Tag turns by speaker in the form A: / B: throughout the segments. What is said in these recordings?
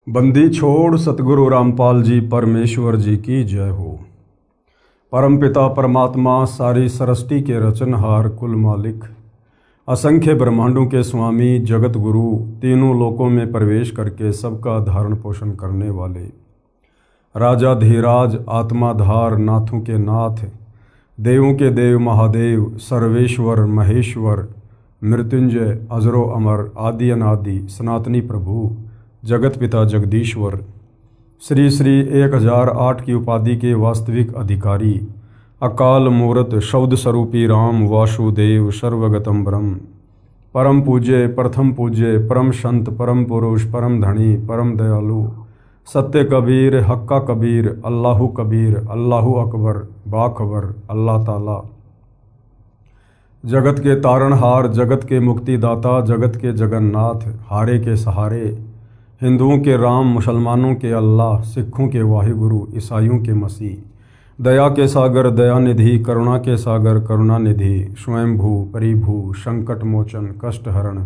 A: बंदी छोड़ सतगुरु रामपाल जी परमेश्वर जी की जय हो। परमपिता परमात्मा सारी सृष्टि के रचनहार कुल मालिक असंख्य ब्रह्मांडों के स्वामी जगत गुरु तीनों लोकों में प्रवेश करके सबका धारण पोषण करने वाले राजा धीराज आत्माधार नाथों के नाथ देवों के देव महादेव सर्वेश्वर महेश्वर मृत्युंजय अजरो अमर आदि अनादि सनातनी प्रभु जगत पिता जगदीश्वर श्री श्री 1008 की उपाधि के वास्तविक अधिकारी अकाल मूर्त शब्द स्वरूपी राम वासुदेव सर्वगतम ब्रह्म परम पूज्य प्रथम पूज्य परम संत परम पुरुष परम धनी परम दयालु सत्य कबीर हक्का कबीर अल्लाहु कबीर अल्लाहु अकबर बाखबर अल्लाह ताला जगत के तारणहार जगत के मुक्तिदाता जगत के जगन्नाथ हारे के सहारे हिंदुओं के राम मुसलमानों के अल्लाह सिखों के वाहिगुरु ईसाइयों के मसीह दया के सागर दयानिधि करुणा के सागर करुणानिधि स्वयंभू परिभू संकट मोचन कष्ट हरण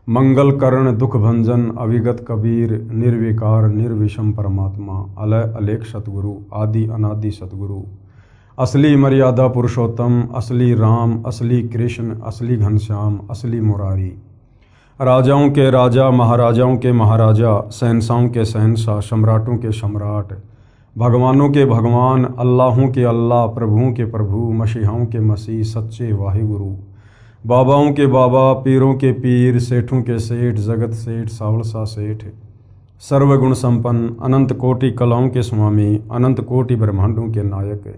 A: मंगल करण दुख भंजन अविगत कबीर निर्विकार निर्विषम परमात्मा अलय अलेख सतगुरु आदि अनादि सतगुरु असली मर्यादा पुरुषोत्तम असली राम असली कृष्ण असली घनश्याम असली मुरारी राजाओं के राजा महाराजाओं के महाराजा शहंशाहों के शहंशाह सम्राटों के सम्राट भगवानों के भगवान अल्लाहों के अल्लाह प्रभुओं के प्रभु मसीहाओं के मसीह सच्चे वाहिगुरु बाबाओं के बाबा पीरों के पीर सेठों के सेठ जगत सेठ सावलसा सेठ सर्वगुण संपन्न अनंत कोटि कलाओं के स्वामी अनंत कोटि ब्रह्मांडों के नायक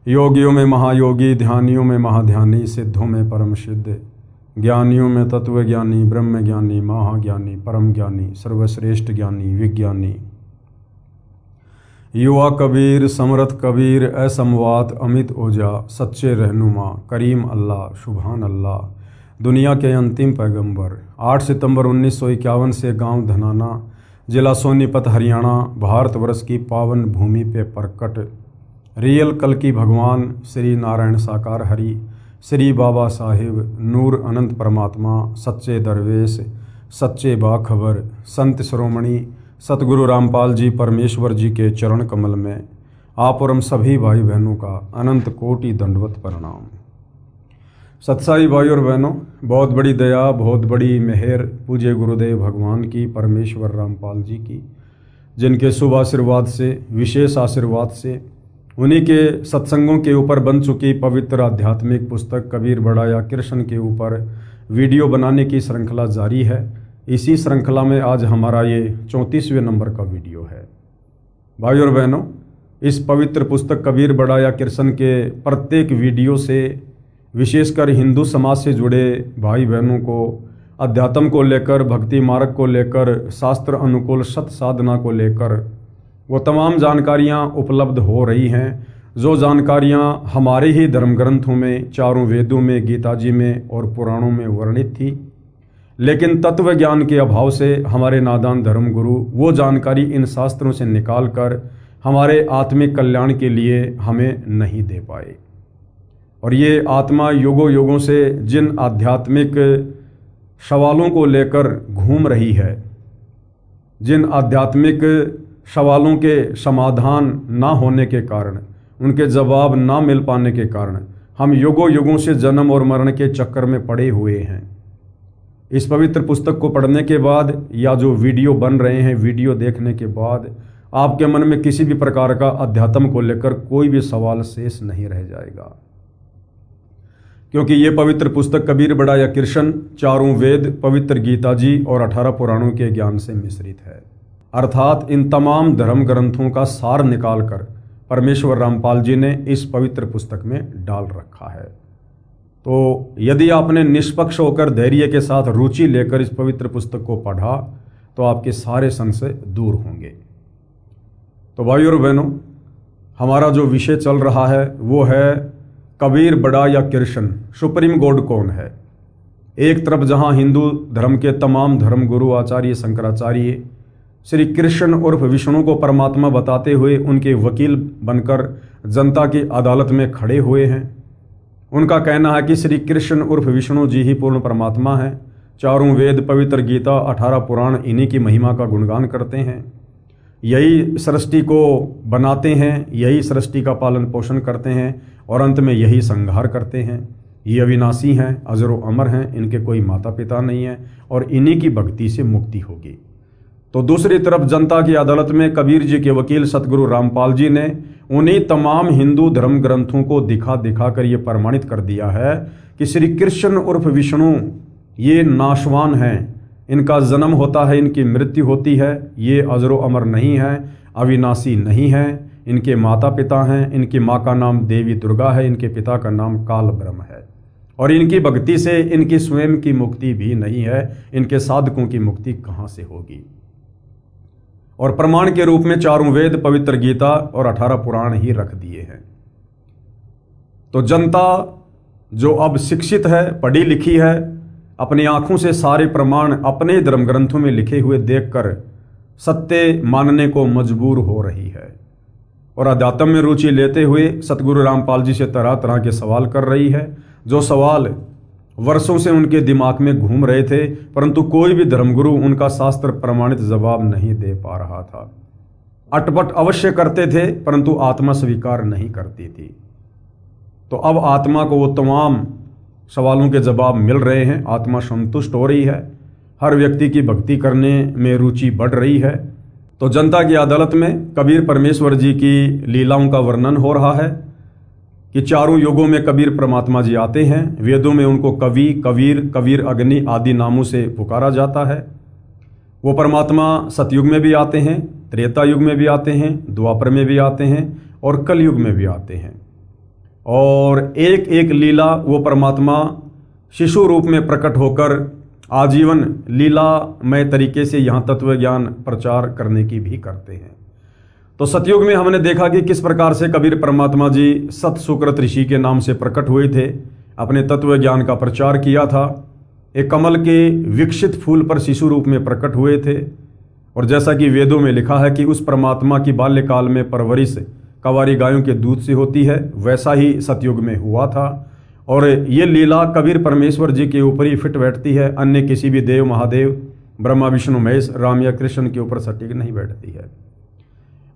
A: योगियों में महायोगी ध्यानियों में महाध्यानी सिद्धों में परम सिद्ध ज्ञानियों में तत्वज्ञानी ब्रह्म ज्ञानी महाज्ञानी परम ज्ञानी सर्वश्रेष्ठ ज्ञानी विज्ञानी युवा कबीर समरथ कबीर असमवात अमित ओजा सच्चे रहनुमा करीम अल्लाह सुभान अल्लाह दुनिया के अंतिम पैगंबर 8 सितंबर 1951 से गांव धनाना जिला सोनीपत हरियाणा भारतवर्ष की पावन भूमि पे प्रकट रियल कल की भगवान श्री नारायण साकार हरि श्री बाबा साहिब नूर अनंत परमात्मा सच्चे दरवेश सच्चे बाखबर संत श्रोमणी सतगुरु रामपाल जी परमेश्वर जी के चरण कमल में आप और हम सभी भाई बहनों का अनंत कोटि दंडवत प्रणाम। सत्साई भाई और बहनों, बहुत बड़ी दया बहुत बड़ी मेहर पूज्य गुरुदेव भगवान की परमेश्वर रामपाल जी की, जिनके शुभ आशीर्वाद से विशेष आशीर्वाद से उन्हीं के सत्संगों के ऊपर बन चुकी पवित्र आध्यात्मिक पुस्तक कबीर बड़ा या कृष्ण के ऊपर वीडियो बनाने की श्रृंखला जारी है। इसी श्रृंखला में आज हमारा ये 34वें नंबर का वीडियो है। भाई और बहनों, इस पवित्र पुस्तक कबीर बड़ा या कृष्ण के प्रत्येक वीडियो से विशेषकर हिंदू समाज से जुड़े भाई बहनों को अध्यात्म को लेकर भक्ति मार्ग को लेकर शास्त्र अनुकूल सत साधना को लेकर वो तमाम जानकारियाँ उपलब्ध हो रही हैं, जो जानकारियाँ हमारे ही धर्म ग्रंथों में चारों वेदों में गीता जी में और पुराणों में वर्णित थी, लेकिन तत्व ज्ञान के अभाव से हमारे नादान धर्म गुरु वो जानकारी इन शास्त्रों से निकाल कर हमारे आत्मिक कल्याण के लिए हमें नहीं दे पाए। और ये आत्मा युगों युगों से जिन आध्यात्मिक सवालों को लेकर घूम रही है, जिन आध्यात्मिक सवालों के समाधान ना होने के कारण, उनके जवाब ना मिल पाने के कारण हम युगों युगों से जन्म और मरण के चक्कर में पड़े हुए हैं। इस पवित्र पुस्तक को पढ़ने के बाद या जो वीडियो बन रहे हैं, वीडियो देखने के बाद आपके मन में किसी भी प्रकार का अध्यात्म को लेकर कोई भी सवाल शेष नहीं रह जाएगा, क्योंकि ये पवित्र पुस्तक कबीर बड़ा या कृष्ण चारों वेद पवित्र गीता जी और 18 पुराणों के ज्ञान से मिश्रित है। अर्थात इन तमाम धर्म ग्रंथों का सार निकालकर परमेश्वर रामपाल जी ने इस पवित्र पुस्तक में डाल रखा है। तो यदि आपने निष्पक्ष होकर धैर्य के साथ रुचि लेकर इस पवित्र पुस्तक को पढ़ा तो आपके सारे संशय दूर होंगे। तो भाई और बहनों, हमारा जो विषय चल रहा है वो है कबीर बड़ा या कृष्ण, सुप्रीम गॉड कौन है। एक तरफ जहां हिंदू धर्म के तमाम धर्म गुरु आचार्य शंकराचार्य श्री कृष्ण उर्फ विष्णु को परमात्मा बताते हुए उनके वकील बनकर जनता की अदालत में खड़े हुए हैं। उनका कहना है कि श्री कृष्ण उर्फ विष्णु जी ही पूर्ण परमात्मा है, चारों वेद, पवित्र गीता, 18 पुराण इन्हीं की महिमा का गुणगान करते हैं। यही सृष्टि को बनाते हैं, यही सृष्टि का पालन पोषण करते हैं और अंत में यही संहार करते हैं। ये अविनाशी हैं, अजर अमर हैं, इनके कोई माता पिता नहीं है और इन्हीं की भक्ति से मुक्ति होगी। तो दूसरी तरफ जनता की अदालत में कबीर जी के वकील सतगुरु रामपाल जी ने उन्हीं तमाम हिंदू धर्म ग्रंथों को दिखा दिखा कर ये प्रमाणित कर दिया है कि श्री कृष्ण उर्फ विष्णु ये नाशवान हैं, इनका जन्म होता है, इनकी मृत्यु होती है, ये अजरो अमर नहीं है, अविनाशी नहीं है, इनके माता पिता हैं, इनकी माँ का नाम देवी दुर्गा है, इनके पिता का नाम काल ब्रह्म है और इनकी भक्ति से इनकी स्वयं की मुक्ति भी नहीं है, इनके साधकों की मुक्ति कहाँ से होगी। और प्रमाण के रूप में चारों वेद, पवित्र गीता और 18 पुराण ही रख दिए हैं। तो जनता जो अब शिक्षित है, पढ़ी लिखी है, अपनी आंखों से सारे प्रमाण अपने धर्म ग्रंथों में लिखे हुए देखकर सत्य मानने को मजबूर हो रही है और अध्यात्म में रुचि लेते हुए सतगुरु रामपाल जी से तरह तरह के सवाल कर रही है, जो सवाल वर्षों से उनके दिमाग में घूम रहे थे, परंतु कोई भी धर्मगुरु उनका शास्त्र प्रमाणित जवाब नहीं दे पा रहा था। अटपट अवश्य करते थे, परंतु आत्मा स्वीकार नहीं करती थी। तो अब आत्मा को वो तमाम सवालों के जवाब मिल रहे हैं, आत्मा संतुष्ट हो रही है, हर व्यक्ति की भक्ति करने में रुचि बढ़ रही है। तो जनता की अदालत में कबीर परमेश्वर जी की लीलाओं का वर्णन हो रहा है कि चारों युगों में कबीर परमात्मा जी आते हैं। वेदों में उनको कवि, कबीर, कबीर अग्नि आदि नामों से पुकारा जाता है। वो परमात्मा सतयुग में भी आते हैं, त्रेता युग में भी आते हैं, द्वापर में भी आते हैं और कलयुग में भी आते हैं। और एक एक लीला वो परमात्मा शिशु रूप में प्रकट होकर आजीवन लीलामय तरीके से यहाँ तत्व ज्ञान प्रचार करने की भी करते हैं। तो सतयुग में हमने देखा कि किस प्रकार से कबीर परमात्मा जी सत सुकृत ऋषि के नाम से प्रकट हुए थे, अपने तत्व ज्ञान का प्रचार किया था, एक कमल के विकसित फूल पर शिशु रूप में प्रकट हुए थे। और जैसा कि वेदों में लिखा है कि उस परमात्मा की बाल्यकाल में परवरिश कवारी गायों के दूध से होती है, वैसा ही सतयुग में हुआ था। और ये लीला कबीर परमेश्वर जी के ऊपर ही फिट बैठती है, अन्य किसी भी देव, महादेव, ब्रह्मा, विष्णु, महेश, राम या कृष्ण के ऊपर सटीक नहीं बैठती है।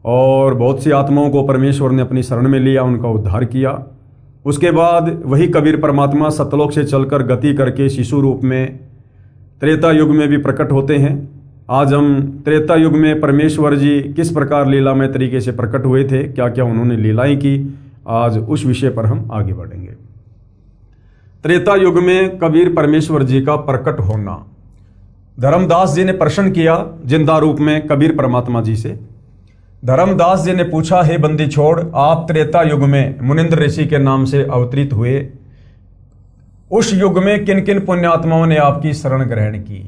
A: और बहुत सी आत्माओं को परमेश्वर ने अपनी शरण में लिया, उनका उद्धार किया। उसके बाद वही कबीर परमात्मा सतलोक से चलकर गति करके शिशु रूप में त्रेता युग में भी प्रकट होते हैं। आज हम त्रेता युग में परमेश्वर जी किस प्रकार लीलामय तरीके से प्रकट हुए थे, क्या क्या उन्होंने लीलाएं की, आज उस विषय पर हम आगे बढ़ेंगे। त्रेता युग में कबीर परमेश्वर जी का प्रकट होना। धर्मदास जी ने प्रश्न किया जिंदा रूप में कबीर परमात्मा जी से। धर्मदास जी ने पूछा, हे बंदी छोड़, आप त्रेता युग में मुनिंद्र ऋषि के नाम से अवतरित हुए, उस युग में किन किन पुण्यात्माओं ने आपकी शरण ग्रहण की?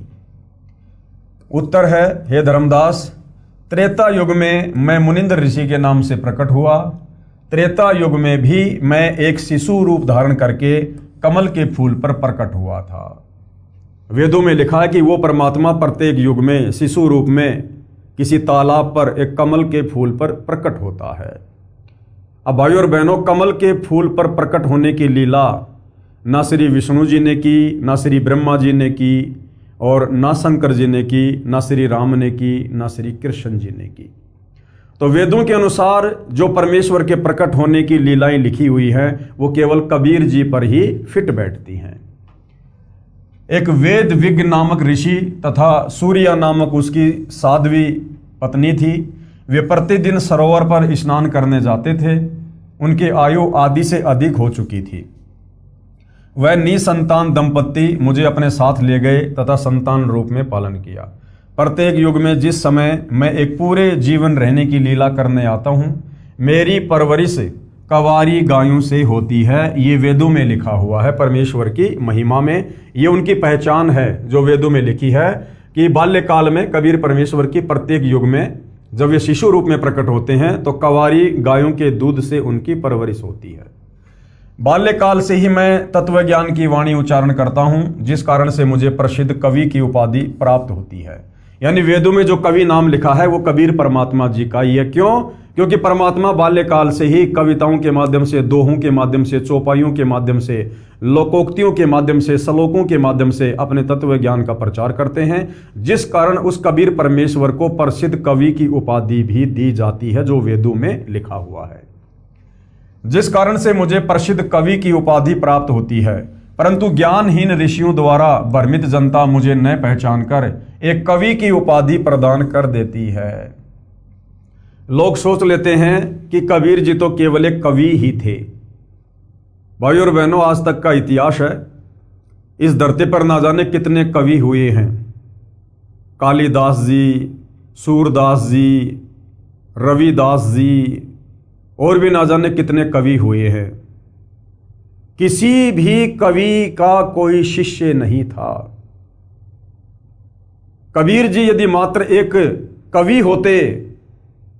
A: उत्तर है, हे धर्मदास, त्रेता युग में मैं मुनिंद्र ऋषि के नाम से प्रकट हुआ। त्रेता युग में भी मैं एक शिशु रूप धारण करके कमल के फूल पर प्रकट हुआ था। वेदों में लिखा है कि वो परमात्मा प्रत्येक युग में शिशु रूप में किसी तालाब पर एक कमल के फूल पर प्रकट होता है। अब भाइयों और बहनों, कमल के फूल पर प्रकट होने की लीला ना श्री विष्णु जी ने की, ना श्री ब्रह्मा जी ने की, और ना शंकर जी ने की, ना श्री राम ने की, ना श्री कृष्ण जी ने की। तो वेदों के अनुसार जो परमेश्वर के प्रकट होने की लीलाएं लिखी हुई हैं, वो केवल कबीर जी पर ही फिट बैठती हैं। एक वेद विज्ञ नामक ऋषि तथा सूर्या नामक उसकी साध्वी पत्नी थी। वे प्रतिदिन सरोवर पर स्नान करने जाते थे। उनकी आयु आदि से अधिक हो चुकी थी। वह निसंतान दंपत्ति मुझे अपने साथ ले गए तथा संतान रूप में पालन किया। प्रत्येक युग में जिस समय मैं एक पूरे जीवन रहने की लीला करने आता हूँ, मेरी परवरिश कवारी गायों से होती है। ये वेदों में लिखा हुआ है परमेश्वर की महिमा में। ये उनकी पहचान है जो वेदों में लिखी है कि बाल्यकाल में कबीर परमेश्वर की प्रत्येक युग में जब वे शिशु रूप में प्रकट होते हैं तो कवारी गायों के दूध से उनकी परवरिश होती है। बाल्यकाल से ही मैं तत्व ज्ञान की वाणी उच्चारण करता हूँ, जिस कारण से मुझे प्रसिद्ध कवि की उपाधि प्राप्त होती है। यानी वेदों में जो कवि नाम लिखा है वो कबीर परमात्मा जी का ही है। क्यों? क्योंकि परमात्मा बाल्यकाल से ही कविताओं के माध्यम से, दोहों के माध्यम से, चौपाइयों के माध्यम से, लोकोक्तियों के माध्यम से, श्लोकों के माध्यम से अपने तत्व ज्ञान का प्रचार करते हैं, जिस कारण उस कबीर परमेश्वर को प्रसिद्ध कवि की उपाधि भी दी जाती है जो वेदों में लिखा हुआ है। जिस कारण से मुझे प्रसिद्ध कवि की उपाधि प्राप्त होती है, परंतु ज्ञानहीन ऋषियों द्वारा भ्रमित जनता मुझे न पहचान कर एक कवि की उपाधि प्रदान कर देती है। लोग सोच लेते हैं कि कबीर जी तो केवल एक कवि ही थे। भाई और बहनों, आज तक का इतिहास है, इस धरती पर ना जाने कितने कवि हुए हैं। कालिदास जी, सूरदास जी, रविदास जी और भी ना जाने कितने कवि हुए हैं। किसी भी कवि का कोई शिष्य नहीं था। कबीर जी यदि मात्र एक कवि होते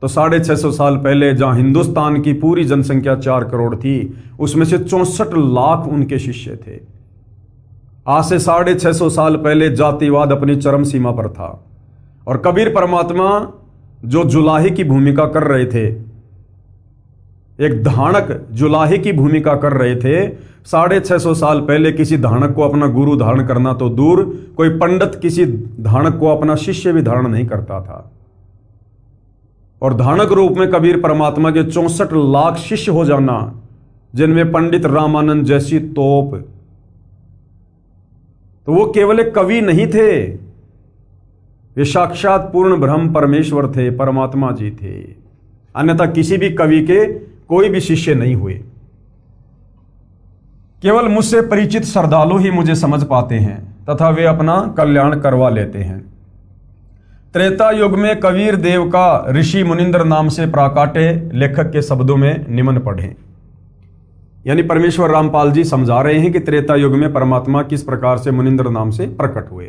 A: तो 650 साल पहले जहां हिंदुस्तान की पूरी जनसंख्या 4 करोड़ थी, उसमें से 64 लाख उनके शिष्य थे। आज से 650 साल पहले जातिवाद अपनी चरम सीमा पर था और कबीर परमात्मा जो जुलाहे की भूमिका कर रहे थे, एक धानक जुलाहे की भूमिका कर रहे थे, 650 साल पहले किसी धानक को अपना गुरु धारण करना तो दूर, कोई पंडित किसी धानक को अपना शिष्य भी धारण नहीं करता था। और धानक रूप में कबीर परमात्मा के 64 लाख शिष्य हो जाना, जिनमें पंडित रामानंद जैसी तोप, तो वो केवल एक कवि नहीं थे, वे साक्षात पूर्ण ब्रह्म परमेश्वर थे, परमात्मा जी थे। अन्यथा किसी भी कवि के कोई भी शिष्य नहीं हुए। केवल मुझसे परिचित श्रद्धालु ही मुझे समझ पाते हैं तथा वे अपना कल्याण करवा लेते हैं। त्रेता युग में कबीर देव का ऋषि मुनिंद्र नाम से प्राकाटे लेखक के शब्दों में निम्न पढ़ें। यानी परमेश्वर रामपाल जी समझा रहे हैं कि त्रेता युग में परमात्मा किस प्रकार से मुनिंद्र नाम से प्रकट हुए।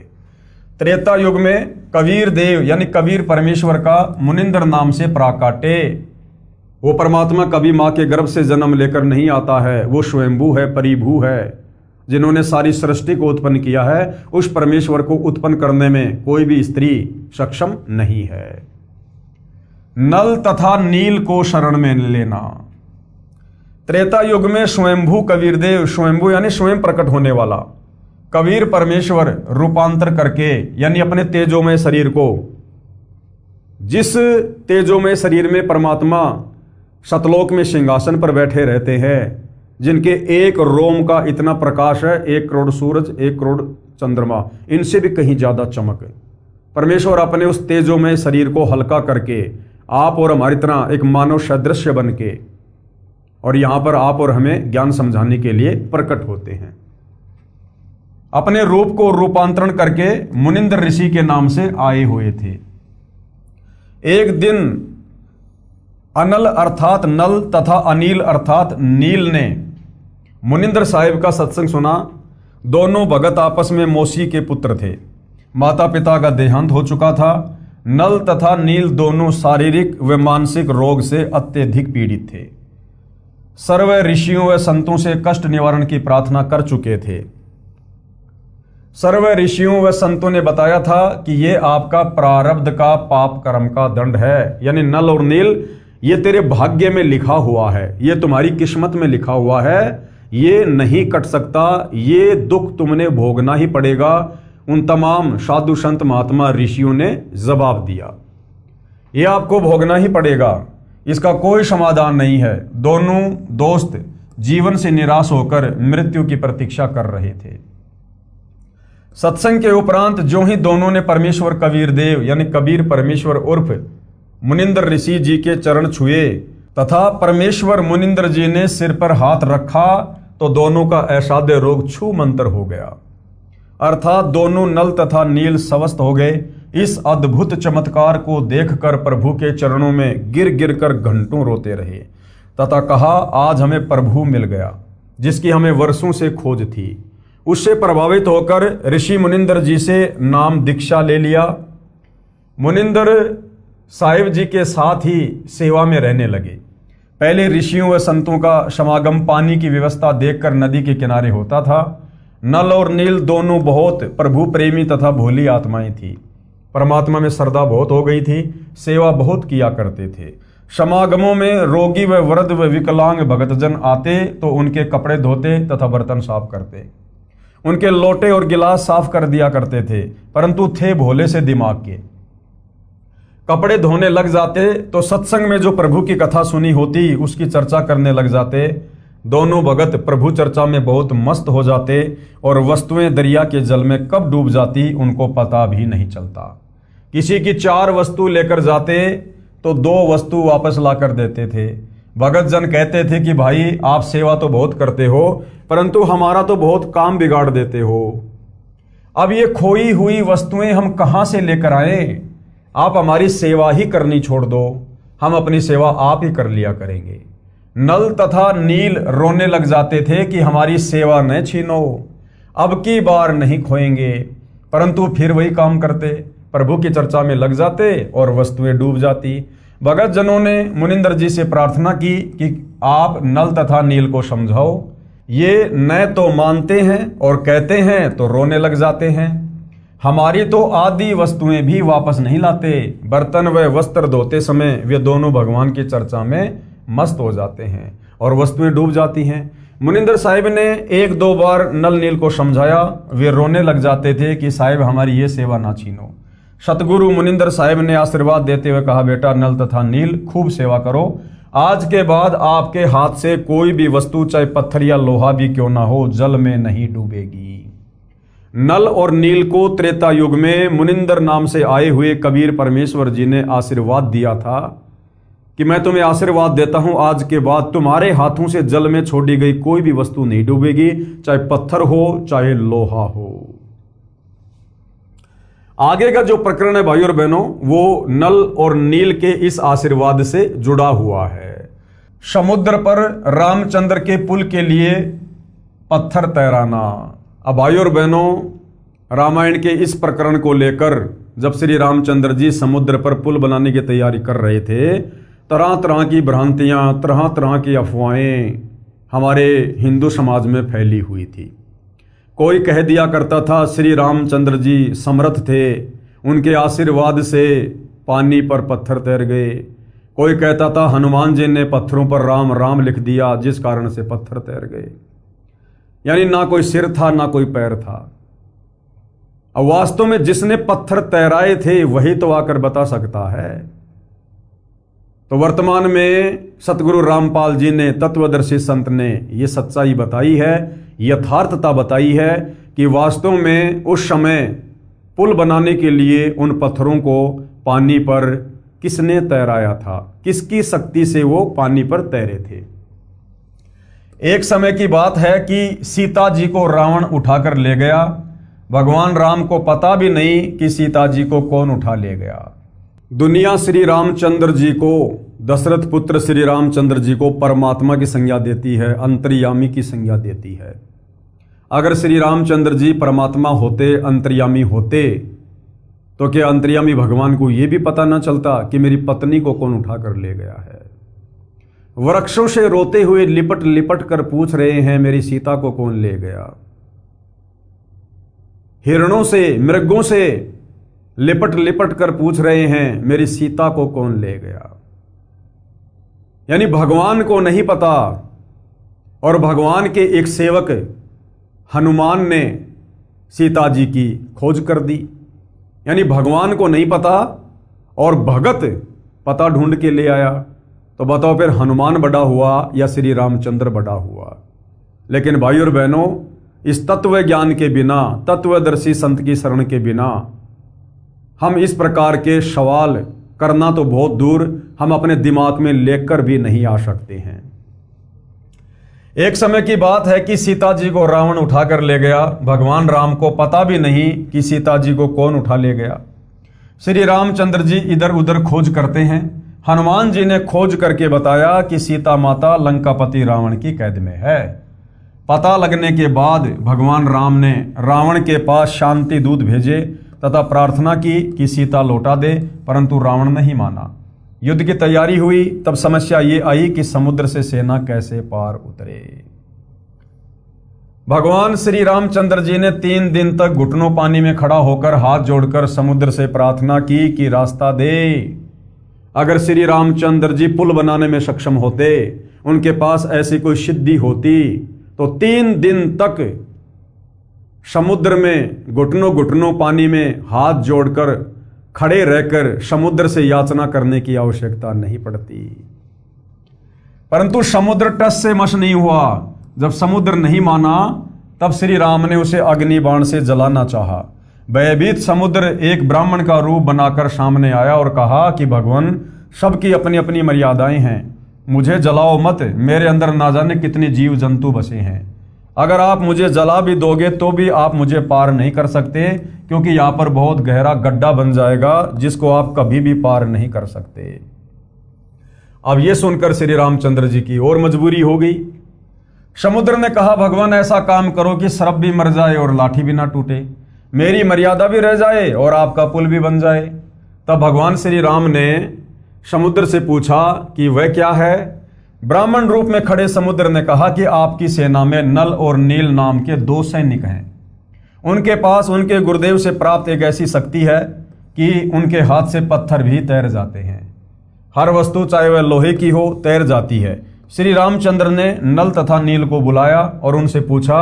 A: त्रेता युग में कबीर देव यानी कबीर परमेश्वर का मुनिंद्र नाम से प्राकाटे, वो परमात्मा कभी मां के गर्भ से जन्म लेकर नहीं आता है, वो स्वयंभू है, परिभू है, जिन्होंने सारी सृष्टि को उत्पन्न किया है। उस परमेश्वर को उत्पन्न करने में कोई भी स्त्री सक्षम नहीं है। नल तथा नील को शरण में लेना। त्रेता युग में स्वयंभू कबीर देव, स्वयंभू यानी स्वयं प्रकट होने वाला, कबीर परमेश्वर रूपांतर करके यानी अपने तेजोमय शरीर को, जिस तेजोमय शरीर में परमात्मा सतलोक में सिंहासन पर बैठे रहते हैं, जिनके एक रोम का इतना प्रकाश है, 1 करोड़ सूरज, 1 करोड़ चंद्रमा, इनसे भी कहीं ज्यादा चमक है। परमेश्वर अपने उस तेजोमय शरीर को हल्का करके आप और हमारी तरह एक मानव सदृश्य बन के और यहां पर आप और हमें ज्ञान समझाने के लिए प्रकट होते हैं। अपने रूप को रूपांतरण करके मुनिंद्र ऋषि के नाम से आए हुए थे। एक दिन अनल अर्थात नल तथा अनिल अर्थात नील ने मुनिंद्र साहिब का सत्संग सुना। दोनों भगत आपस में मौसी के पुत्र थे। माता पिता का देहांत हो चुका था। नल तथा नील दोनों शारीरिक व मानसिक रोग से अत्यधिक पीड़ित थे। सर्व ऋषियों व संतों से कष्ट निवारण की प्रार्थना कर चुके थे। सर्व ऋषियों व संतों ने बताया था कि ये आपका प्रारब्ध का पाप कर्म का दंड है। यानी नल और नील, ये तेरे भाग्य में लिखा हुआ है, ये तुम्हारी किस्मत में लिखा हुआ है, ये नहीं कट सकता, ये दुख तुमने भोगना ही पड़ेगा। उन तमाम साधु संत महात्मा ऋषियों ने जवाब दिया, ये आपको भोगना ही पड़ेगा, इसका कोई समाधान नहीं है। दोनों दोस्त जीवन से निराश होकर मृत्यु की प्रतीक्षा कर रहे थे। सत्संग के उपरांत जो ही दोनों ने परमेश्वर कबीर देव यानी कबीर परमेश्वर उर्फ मुनिंद्र ऋषि जी के चरण छुए तथा परमेश्वर मुनिंद्र जी ने सिर पर हाथ रखा तो दोनों का असाध्य रोग छू मंतर हो गया, अर्थात दोनों नल तथा नील स्वस्थ हो गए। इस अद्भुत चमत्कार को देखकर प्रभु के चरणों में गिर गिर कर घंटों रोते रहे तथा कहा, आज हमें प्रभु मिल गया जिसकी हमें वर्षों से खोज थी। उससे प्रभावित होकर ऋषि मुनिंद्र जी से नाम दीक्षा ले लिया। मुनिंद्र साहिब जी के साथ ही सेवा में रहने लगे। पहले ऋषियों व संतों का समागम पानी की व्यवस्था देखकर नदी के किनारे होता था। नल और नील दोनों बहुत प्रभु प्रेमी तथा भोली आत्माएं थी। परमात्मा में श्रद्धा बहुत हो गई थी, सेवा बहुत किया करते थे। समागमों में रोगी व वृद्ध व विकलांग भक्तजन आते तो उनके कपड़े धोते तथा बर्तन साफ करते, उनके लोटे और गिलास साफ कर दिया करते थे, परंतु थे भोले से दिमाग के। कपड़े धोने लग जाते तो सत्संग में जो प्रभु की कथा सुनी होती उसकी चर्चा करने लग जाते। दोनों भगत प्रभु चर्चा में बहुत मस्त हो जाते और वस्तुएं दरिया के जल में कब डूब जाती उनको पता भी नहीं चलता। किसी की 4 वस्तु लेकर जाते तो 2 वस्तु वापस ला कर देते थे। भगत जन कहते थे कि भाई आप सेवा तो बहुत करते हो, परंतु हमारा तो बहुत काम बिगाड़ देते हो। अब ये खोई हुई वस्तुएं हम कहाँ से लेकर आए? आप हमारी सेवा ही करनी छोड़ दो, हम अपनी सेवा आप ही कर लिया करेंगे। नल तथा नील रोने लग जाते थे कि हमारी सेवा न छीनो, अब की बार नहीं खोएंगे, परंतु फिर वही काम करते, प्रभु की चर्चा में लग जाते और वस्तुएं डूब जाती। भगत जनों ने मुनिंदर जी से प्रार्थना की कि आप नल तथा नील को समझाओ, ये न तो मानते हैं और कहते हैं तो रोने लग जाते हैं। हमारी तो आदि वस्तुएं भी वापस नहीं लाते। बर्तन व वस्त्र धोते समय वे दोनों भगवान की चर्चा में मस्त हो जाते हैं और वस्तुएं डूब जाती हैं। मुनिंदर साहिब ने 1-2 बार नल नील को समझाया, वे रोने लग जाते थे कि साहिब हमारी ये सेवा ना छीनो। सतगुरु मुनिंदर साहिब ने आशीर्वाद देते हुए कहा, बेटा नल तथा नील खूब सेवा करो, आज के बाद आपके हाथ से कोई भी वस्तु चाहे पत्थर या लोहा भी क्यों ना हो जल में नहीं डूबेगी। नल और नील को त्रेता युग में मुनिंदर नाम से आए हुए कबीर परमेश्वर जी ने आशीर्वाद दिया था कि मैं तुम्हें आशीर्वाद देता हूं, आज के बाद तुम्हारे हाथों से जल में छोड़ी गई कोई भी वस्तु नहीं डूबेगी, चाहे पत्थर हो चाहे लोहा हो। आगे का जो प्रकरण है भाई और बहनों, वो नल और नील के इस आशीर्वाद से जुड़ा हुआ है। समुद्र पर रामचंद्र के पुल के लिए पत्थर तैराना। अब भाई और बहनों, रामायण के इस प्रकरण को लेकर जब श्री रामचंद्र जी समुद्र पर पुल बनाने की तैयारी कर रहे थे, तरह तरह की भ्रांतियां, तरह तरह की अफवाहें हमारे हिंदू समाज में फैली हुई थी। कोई कह दिया करता था श्री रामचंद्र जी समर्थ थे, उनके आशीर्वाद से पानी पर पत्थर तैर गए। कोई कहता था हनुमान जी ने पत्थरों पर राम राम लिख दिया जिस कारण से पत्थर तैर गए। यानी ना कोई सिर था ना कोई पैर था। अब वास्तव में जिसने पत्थर तैराए थे वही तो आकर बता सकता है। तो वर्तमान में सतगुरु रामपाल जी ने, तत्वदर्शी संत ने यह सच्चाई बताई है, यथार्थता बताई है कि वास्तव में उस समय पुल बनाने के लिए उन पत्थरों को पानी पर किसने तैराया था, किसकी शक्ति से वो पानी पर तैरे थे। एक समय की बात है कि सीता जी को रावण उठाकर ले गया। भगवान राम को पता भी नहीं कि सीता जी को कौन उठा ले गया। दुनिया श्री रामचंद्र जी को, दशरथ पुत्र श्री रामचंद्र जी को परमात्मा की संज्ञा देती है, अंतर्यामी की संज्ञा देती है। अगर श्री रामचंद्र जी परमात्मा होते, अंतर्यामी होते, तो क्या अंतर्यामी भगवान को यह भी पता न चलता कि मेरी पत्नी को कौन उठा कर ले गया है? वृक्षों से रोते हुए लिपट लिपट कर पूछ रहे हैं मेरी सीता को कौन ले गया। हिरणों से, मृगों से लिपट लिपट कर पूछ रहे हैं मेरी सीता को कौन ले गया। यानी भगवान को नहीं पता। और भगवान के एक सेवक हनुमान ने सीता जी की खोज कर दी। यानी भगवान को नहीं पता और भगत पता ढूंढ के ले आया। तो बताओ फिर हनुमान बड़ा हुआ या श्री रामचंद्र बड़ा हुआ? लेकिन भाई और बहनों, इस तत्व ज्ञान के बिना, तत्वदर्शी संत की शरण के बिना हम इस प्रकार के सवाल करना तो बहुत दूर, हम अपने दिमाग में लेकर भी नहीं आ सकते हैं। एक समय की बात है कि सीता जी को रावण उठाकर ले गया। भगवान राम को पता भी नहीं कि सीता जी को कौन उठा ले गया। श्री रामचंद्र जी इधर उधर खोज करते हैं। हनुमान जी ने खोज करके बताया कि सीता माता लंकापति रावण की कैद में है। पता लगने के बाद भगवान राम ने रावण के पास शांति दूत भेजे तथा प्रार्थना की कि सीता लौटा दे, परंतु रावण नहीं माना। युद्ध की तैयारी हुई, तब समस्या ये आई कि समुद्र से सेना कैसे पार उतरे। भगवान श्री रामचंद्र जी ने 3 दिन तक घुटनों पानी में खड़ा होकर हाथ जोड़कर समुद्र से प्रार्थना की कि रास्ता दे। अगर श्री रामचंद्र जी पुल बनाने में सक्षम होते, उनके पास ऐसी कोई सिद्धि होती, तो 3 दिन तक समुद्र में घुटनों घुटनों पानी में हाथ जोड़कर खड़े रहकर समुद्र से याचना करने की आवश्यकता नहीं पड़ती। परंतु समुद्र टस से मस नहीं हुआ। जब समुद्र नहीं माना, तब श्री राम ने उसे अग्नि बाण से जलाना चाहा। भयभीत समुद्र एक ब्राह्मण का रूप बनाकर सामने आया और कहा कि भगवान, सबकी अपनी अपनी मर्यादाएं हैं, मुझे जलाओ मत, मेरे अंदर ना जाने कितने जीव जंतु बसे हैं। अगर आप मुझे जला भी दोगे तो भी आप मुझे पार नहीं कर सकते, क्योंकि यहाँ पर बहुत गहरा गड्ढा बन जाएगा जिसको आप कभी भी पार नहीं कर सकते। अब ये सुनकर श्री रामचंद्र जी की और मजबूरी हो गई। समुद्र ने कहा, भगवान ऐसा काम करो कि सर्प भी मर जाए और लाठी भी ना टूटे, मेरी मर्यादा भी रह जाए और आपका पुल भी बन जाए। तब भगवान श्री राम ने समुद्र से पूछा कि वह क्या है। ब्राह्मण रूप में खड़े समुद्र ने कहा कि आपकी सेना में नल और नील नाम के 2 सैनिक हैं। उनके पास उनके गुरुदेव से प्राप्त एक ऐसी शक्ति है कि उनके हाथ से पत्थर भी तैर जाते हैं। हर वस्तु चाहे वह लोहे की हो तैर जाती है। श्री रामचंद्र ने नल तथा नील को बुलाया और उनसे पूछा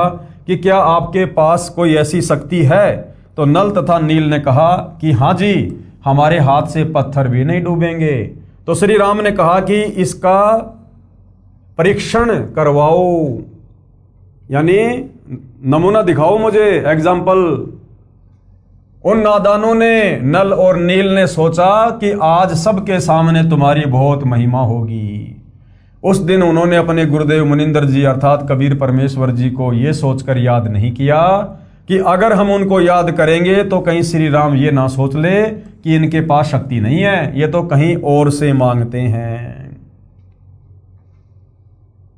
A: कि क्या आपके पास कोई ऐसी शक्ति है। तो नल तथा नील ने कहा कि हाँ जी, हमारे हाथ से पत्थर भी नहीं डूबेंगे। तो श्री राम ने कहा कि इसका परीक्षण करवाओ, यानी नमूना दिखाओ मुझे, एग्जाम्पल। उन नादानों ने, नल और नील ने सोचा कि आज सबके सामने तुम्हारी बहुत महिमा होगी। उस दिन उन्होंने अपने गुरुदेव मुनिंदर जी अर्थात कबीर परमेश्वर जी को यह सोचकर याद नहीं किया कि अगर हम उनको याद करेंगे तो कहीं श्री राम ये ना सोच ले कि इनके पास शक्ति नहीं है, ये तो कहीं और से मांगते हैं।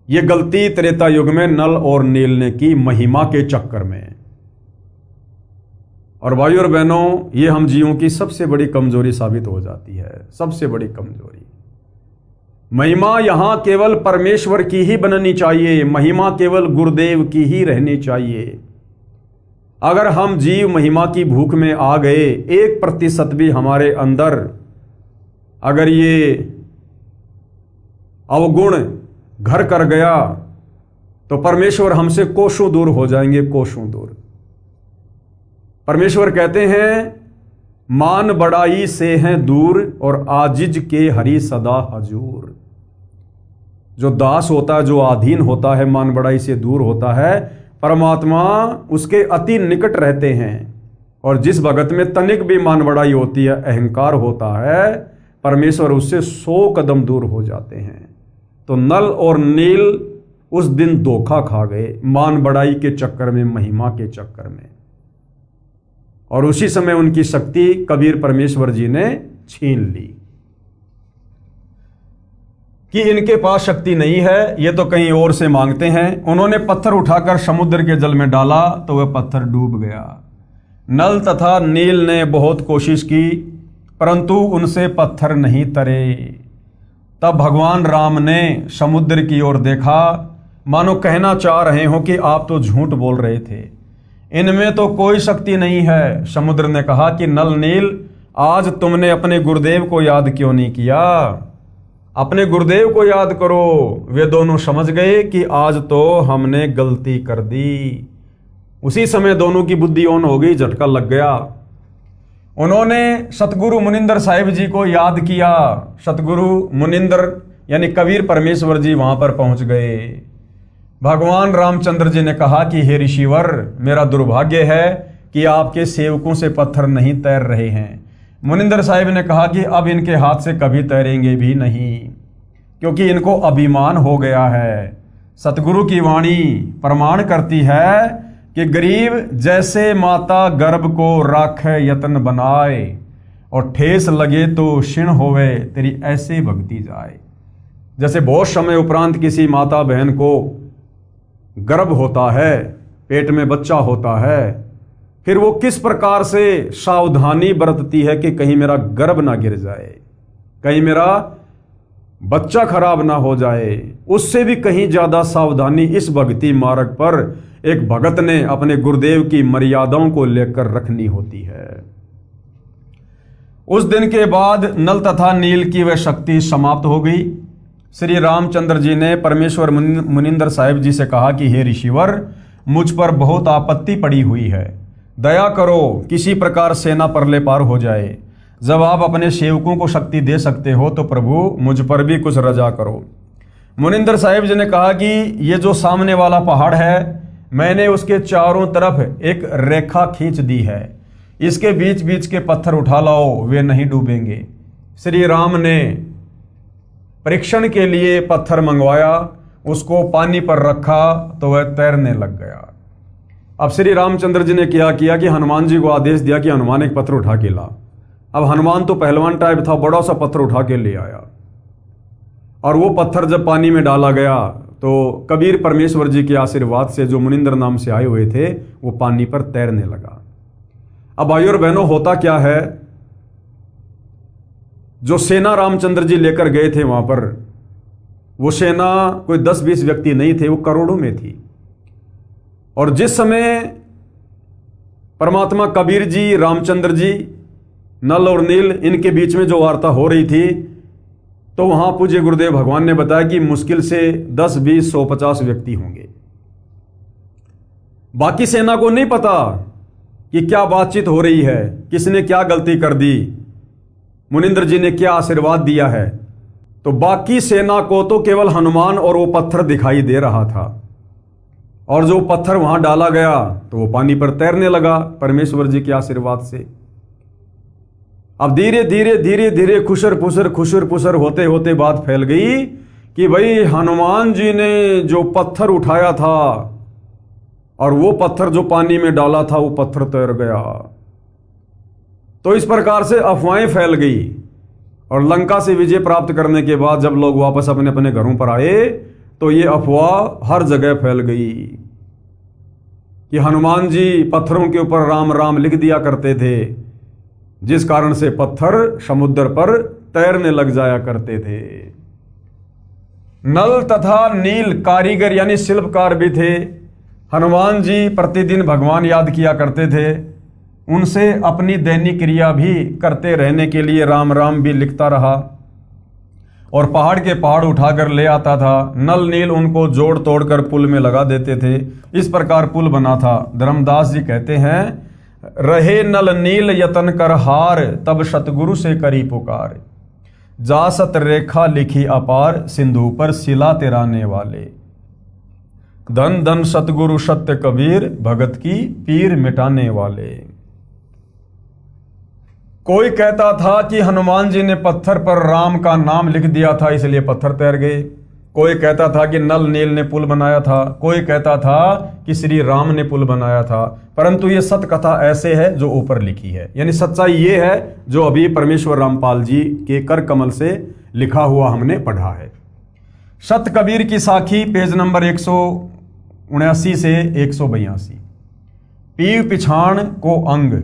A: ये गलती त्रेता युग में नल और नील ने की, महिमा के चक्कर में। और भाई और बहनों, ये हम जीवों की सबसे बड़ी कमजोरी साबित हो जाती है, सबसे बड़ी कमजोरी। महिमा यहां केवल परमेश्वर की ही बननी चाहिए, महिमा केवल गुरुदेव की ही रहनी चाहिए। अगर हम जीव महिमा की भूख में आ गए, 1% भी हमारे अंदर अगर ये अवगुण घर कर गया तो परमेश्वर हमसे कोसों दूर हो जाएंगे, कोसों दूर। परमेश्वर कहते हैं, मान बड़ाई से हैं दूर और आजिज के हरि सदा हजूर। जो दास होता है, जो अधीन होता है, मान बड़ाई से दूर होता है, परमात्मा उसके अति निकट रहते हैं। और जिस भगत में तनिक भी मान बड़ाई होती है, अहंकार होता है, परमेश्वर उससे 100 कदम दूर हो जाते हैं। तो नल और नील उस दिन धोखा खा गए, मान बड़ाई के चक्कर में, महिमा के चक्कर में। और उसी समय उनकी शक्ति कबीर परमेश्वर जी ने छीन ली कि इनके पास शक्ति नहीं है, ये तो कहीं और से मांगते हैं। उन्होंने पत्थर उठाकर समुद्र के जल में डाला तो वह पत्थर डूब गया। नल तथा नील ने बहुत कोशिश की, परंतु उनसे पत्थर नहीं तरे। तब भगवान राम ने समुद्र की ओर देखा, मानो कहना चाह रहे हो कि आप तो झूठ बोल रहे थे, इनमें तो कोई शक्ति नहीं है। समुद्र ने कहा कि नल नील, आज तुमने अपने गुरुदेव को याद क्यों नहीं किया? अपने गुरुदेव को याद करो। वे दोनों समझ गए कि आज तो हमने गलती कर दी। उसी समय दोनों की बुद्धि ऑन हो गई, झटका लग गया। उन्होंने सतगुरु मुनिंदर साहिब जी को याद किया। सतगुरु मुनिंदर यानी कबीर परमेश्वर जी वहां पर पहुंच गए। भगवान रामचंद्र जी ने कहा कि हे ऋषिवर, मेरा दुर्भाग्य है कि आपके सेवकों से पत्थर नहीं तैर रहे हैं। मुनिंदर साहिब ने कहा कि अब इनके हाथ से कभी तैरेंगे भी नहीं, क्योंकि इनको अभिमान हो गया है। सतगुरु की वाणी प्रमाण करती है कि गरीब जैसे माता गर्भ को राखे यत्न बनाए, और ठेस लगे तो क्षीण होवे तेरी ऐसे भक्ति जाए। जैसे बहुत समय उपरांत किसी माता बहन को गर्भ होता है, पेट में बच्चा होता है, फिर वो किस प्रकार से सावधानी बरतती है कि कहीं मेरा गर्भ ना गिर जाए, कहीं मेरा बच्चा खराब ना हो जाए। उससे भी कहीं ज्यादा सावधानी इस भक्ति मार्ग पर एक भगत ने अपने गुरुदेव की मर्यादाओं को लेकर रखनी होती है। उस दिन के बाद नल तथा नील की वह शक्ति समाप्त हो गई। श्री रामचंद्र जी ने परमेश्वर मुनिंदर साहिब जी से कहा कि हे ऋषिवर, मुझ पर बहुत आपत्ति पड़ी हुई है, दया करो, किसी प्रकार सेना परले पार हो जाए। जब आप अपने सेवकों को शक्ति दे सकते हो तो प्रभु मुझ पर भी कुछ रजा करो। मुनिंदर साहिब जी ने कहा कि ये जो सामने वाला पहाड़ है, मैंने उसके चारों तरफ एक रेखा खींच दी है, इसके बीच बीच के पत्थर उठा लाओ, वे नहीं डूबेंगे। श्री राम ने परीक्षण के लिए पत्थर मंगवाया, उसको पानी पर रखा तो वह तैरने लग गया। अब श्री रामचंद्र जी ने क्या किया कि हनुमान जी को आदेश दिया कि हनुमान एक पत्थर उठा के ला। अब हनुमान तो पहलवान टाइप था, बड़ा सा पत्थर उठा के ले आया, और वो पत्थर जब पानी में डाला गया तो कबीर परमेश्वर जी के आशीर्वाद से, जो मुनिंदर नाम से आए हुए थे, वो पानी पर तैरने लगा। अब भाइयों और बहनों, होता क्या है, जो सेना रामचंद्र जी लेकर गए थे वहां पर, वो सेना कोई 10-20 व्यक्ति नहीं थे, वो करोड़ों में थी। और जिस समय परमात्मा कबीर जी, रामचंद्र जी, नल और नील, इनके बीच में जो वार्ता हो रही थी, तो वहां पूज्य गुरुदेव भगवान ने बताया कि मुश्किल से 10, 20, 100, 50 व्यक्ति होंगे। बाकी सेना को नहीं पता कि क्या बातचीत हो रही है, किसने क्या गलती कर दी, मुनिंदर जी ने क्या आशीर्वाद दिया है। तो बाकी सेना को तो केवल हनुमान और वो पत्थर दिखाई दे रहा था, और जो पत्थर वहां डाला गया तो वो पानी पर तैरने लगा परमेश्वर जी के आशीर्वाद से। अब धीरे धीरे धीरे धीरे खुशर पुसर होते होते बात फैल गई कि भाई हनुमान जी ने जो पत्थर उठाया था और वो पत्थर जो पानी में डाला था, वो पत्थर तैर गया। तो इस प्रकार से अफवाहें फैल गई, और लंका से विजय प्राप्त करने के बाद जब लोग वापस अपने अपने घरों पर आए तो ये अफवाह हर जगह फैल गई कि हनुमान जी पत्थरों के ऊपर राम राम लिख दिया करते थे, जिस कारण से पत्थर समुद्र पर तैरने लग जाया करते थे। नल तथा नील कारीगर यानी शिल्पकार भी थे। हनुमान जी प्रतिदिन भगवान याद किया करते थे, उनसे अपनी दैनिक क्रिया भी करते रहने के लिए राम राम भी लिखता रहा, और पहाड़ के पहाड़ उठाकर ले आता था। नल नील उनको जोड़ तोड़ कर पुल में लगा देते थे। इस प्रकार पुल बना था। धर्मदास जी कहते हैं, रहे नल नील यतन कर हार, तब सतगुरु से करी पुकार। जा सत रेखा लिखी अपार, सिंधु पर शिला तिराने वाले। धन धन सतगुरु सत्य कबीर, भगत की पीर मिटाने वाले। कोई कहता था कि हनुमान जी ने पत्थर पर राम का नाम लिख दिया था, इसलिए पत्थर तैर गए। कोई कहता था कि नल नील ने पुल बनाया था। कोई कहता था कि श्री राम ने पुल बनाया था। परंतु ये सत्य कथा ऐसे है जो ऊपर लिखी है, यानी सच्चाई ये है जो अभी परमेश्वर रामपाल जी के कर कमल से लिखा हुआ हमने पढ़ा है। सत कबीर की साखी, पेज नंबर 179 से 182। पीव पिछाण को अंग,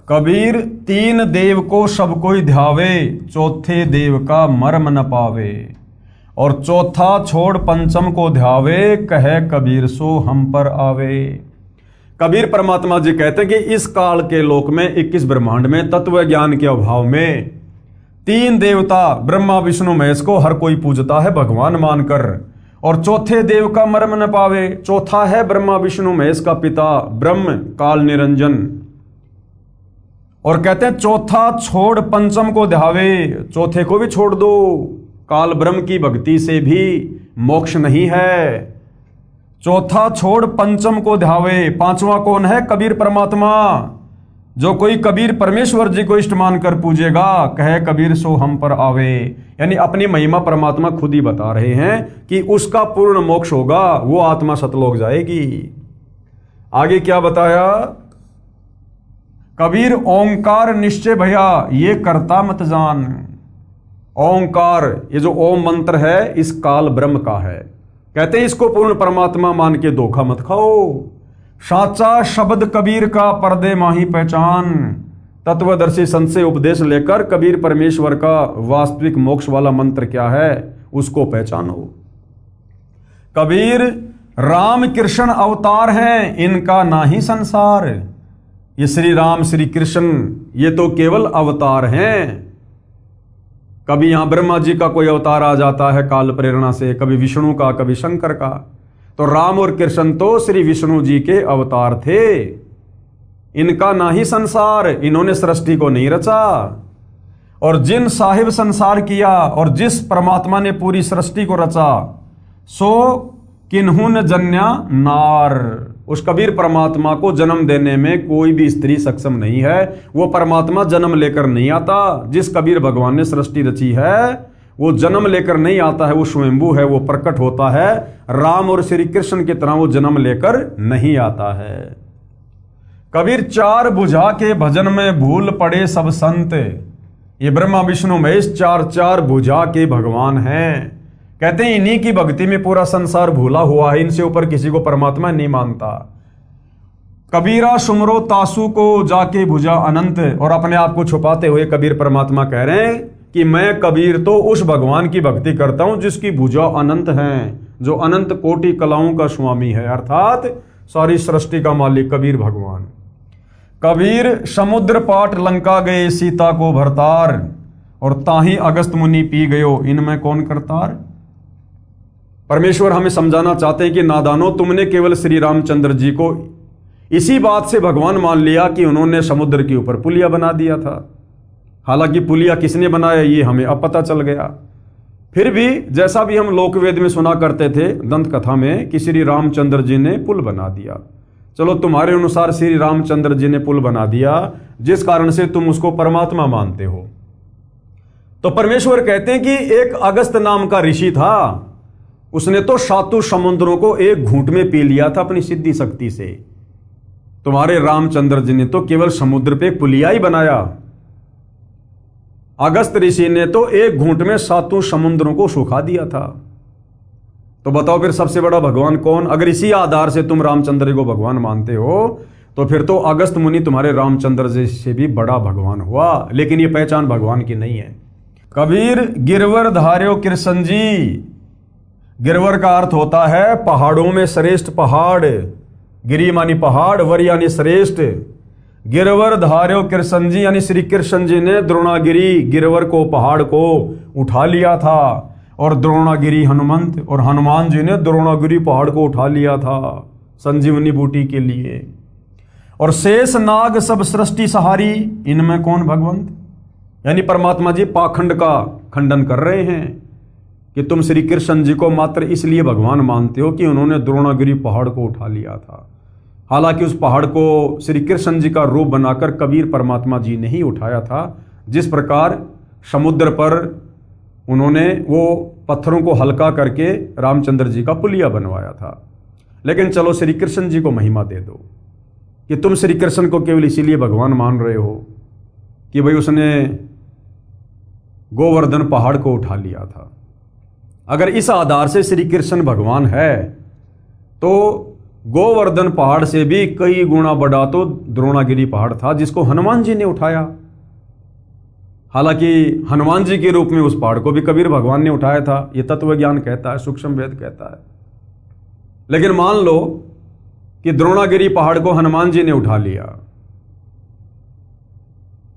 A: कबीर तीन देव को सब कोई ध्यावे, चौथे देव का मर्म न पावे। और चौथा छोड़ पंचम को ध्यावे, कहे कबीर सो हम पर आवे। कबीर परमात्मा जी कहते हैं कि इस काल के लोक में 21 ब्रह्मांड में तत्व ज्ञान के अभाव में तीन देवता ब्रह्मा विष्णु महेश को हर कोई पूजता है भगवान मानकर, और चौथे देव का मर्म न पावे। चौथा है ब्रह्मा विष्णु महेश का पिता ब्रह्म काल निरंजन, और कहते हैं चौथा छोड़ पंचम को ध्यावे, चौथे को भी छोड़ दो। काल ब्रह्म की भक्ति से भी मोक्ष नहीं है। चौथा छोड़ पंचम को ध्यावे। पांचवा कौन है? कबीर परमात्मा। जो कोई कबीर परमेश्वर जी को इष्ट मानकर पूजेगा, कहे कबीर सो हम पर आवे। यानी अपनी महिमा परमात्मा खुद ही बता रहे हैं कि उसका पूर्ण मोक्ष होगा, वो आत्मा सतलोक जाएगी। आगे क्या बताया? कबीर ओंकार निश्चय भया, ये करता मत जान। ओंकार, ये जो ओम मंत्र है, इस काल ब्रह्म का है। कहते हैं इसको पूर्ण परमात्मा मान के धोखा मत खाओ। साचा शब्द कबीर का पर्दे माही पहचान। तत्वदर्शी संत से उपदेश लेकर कबीर परमेश्वर का वास्तविक मोक्ष वाला मंत्र क्या है उसको पहचानो। कबीर राम कृष्ण अवतार हैं, इनका ना ही संसार। ये श्री राम श्री कृष्ण ये तो केवल अवतार हैं। कभी यहां ब्रह्मा जी का कोई अवतार आ जाता है काल प्रेरणा से, कभी विष्णु का, कभी शंकर का। तो राम और कृष्ण तो श्री विष्णु जी के अवतार थे। इनका ना ही संसार, इन्होंने सृष्टि को नहीं रचा। और जिन साहिब संसार किया और जिस परमात्मा ने पूरी सृष्टि को रचा, सो किन्हू न जन्या नार। उस कबीर परमात्मा को जन्म देने में कोई भी स्त्री सक्षम नहीं है। वो परमात्मा जन्म लेकर नहीं आता। जिस कबीर भगवान ने सृष्टि रची है वो जन्म लेकर नहीं आता है, वो स्वयंभू है, वो प्रकट होता है। राम और श्री कृष्ण की तरह वो जन्म लेकर नहीं आता है। कबीर चार बुझा के भजन में भूल पड़े सब संत। ये ब्रह्मा विष्णु महेश चार चार बुझा के भगवान हैं। कहते हैं इन्हीं की भक्ति में पूरा संसार भूला हुआ है, इनसे ऊपर किसी को परमात्मा नहीं मानता। कबीरा सुमरो तासु को जाके भुजा अनंत। और अपने आप को छुपाते हुए कबीर परमात्मा कह रहे हैं कि मैं कबीर तो उस भगवान की भक्ति करता हूं जिसकी भुजा अनंत है, जो अनंत कोटि कलाओं का स्वामी है, अर्थात सारी सृष्टि का मालिक कबीर भगवान। कबीर समुद्र पाट लंका गए सीता को भरतार। और ताही अगस्त मुनि पी गयो इनमें कौन करतार। परमेश्वर हमें समझाना चाहते हैं कि नादानो, तुमने केवल श्री रामचंद्र जी को इसी बात से भगवान मान लिया कि उन्होंने समुद्र के ऊपर पुलिया बना दिया था। हालांकि पुलिया किसने बनाया ये हमें अब पता चल गया। फिर भी जैसा भी हम लोकवेद में सुना करते थे दंत कथा में कि श्री रामचंद्र जी ने पुल बना दिया। चलो तुम्हारे अनुसार श्री रामचंद्र जी ने पुल बना दिया, जिस कारण से तुम उसको परमात्मा मानते हो। तो परमेश्वर कहते हैं कि एक अगस्त नाम का ऋषि था, उसने तो सातों समुद्रों को एक घूंट में पी लिया था अपनी सिद्धि शक्ति से। तुम्हारे रामचंद्र जी ने तो केवल समुद्र पे पुलिया ही बनाया। अगस्त ऋषि ने तो एक घूंट में सातों समुद्रों को सुखा दिया था। तो बताओ फिर सबसे बड़ा भगवान कौन। अगर इसी आधार से तुम रामचंद्र को भगवान मानते हो तो फिर तो अगस्त मुनि तुम्हारे रामचंद्र जी से भी बड़ा भगवान हुआ। लेकिन ये पहचान भगवान की नहीं है। कबीर गिरवर धार्यो कृष्ण जी। गिरवर का अर्थ होता है पहाड़ों में श्रेष्ठ पहाड़। गिरी मानी पहाड़, वर यानी श्रेष्ठ। गिरवर धार्यो कृष्ण जी यानी श्री कृष्ण जी ने द्रोणागिरी गिरवर को, पहाड़ को उठा लिया था। और द्रोणागिरी हनुमंत, और हनुमान जी ने द्रोणागिरी पहाड़ को उठा लिया था संजीवनी बूटी के लिए। और शेष नाग सब सृष्टि सहारी, इनमें कौन भगवंत। यानी परमात्मा जी पाखंड का खंडन कर रहे हैं कि तुम श्री कृष्ण जी को मात्र इसलिए भगवान मानते हो कि उन्होंने द्रोणागिरी पहाड़ को उठा लिया था। हालांकि उस पहाड़ को श्री कृष्ण जी का रूप बनाकर कबीर परमात्मा जी ने ही उठाया था। जिस प्रकार समुद्र पर उन्होंने वो पत्थरों को हल्का करके रामचंद्र जी का पुलिया बनवाया था। लेकिन चलो श्री कृष्ण जी को महिमा दे दो कि तुम श्री कृष्ण को केवल इसीलिए भगवान मान रहे हो कि भाई उसने गोवर्धन पहाड़ को उठा लिया था। अगर इस आधार से श्री कृष्ण भगवान है तो गोवर्धन पहाड़ से भी कई गुना बड़ा तो द्रोणागिरी पहाड़ था जिसको हनुमान जी ने उठाया। हालांकि हनुमान जी के रूप में उस पहाड़ को भी कबीर भगवान ने उठाया था, ये तत्व ज्ञान कहता है, सूक्ष्म वेद कहता है। लेकिन मान लो कि द्रोणागिरी पहाड़ को हनुमान जी ने उठा लिया,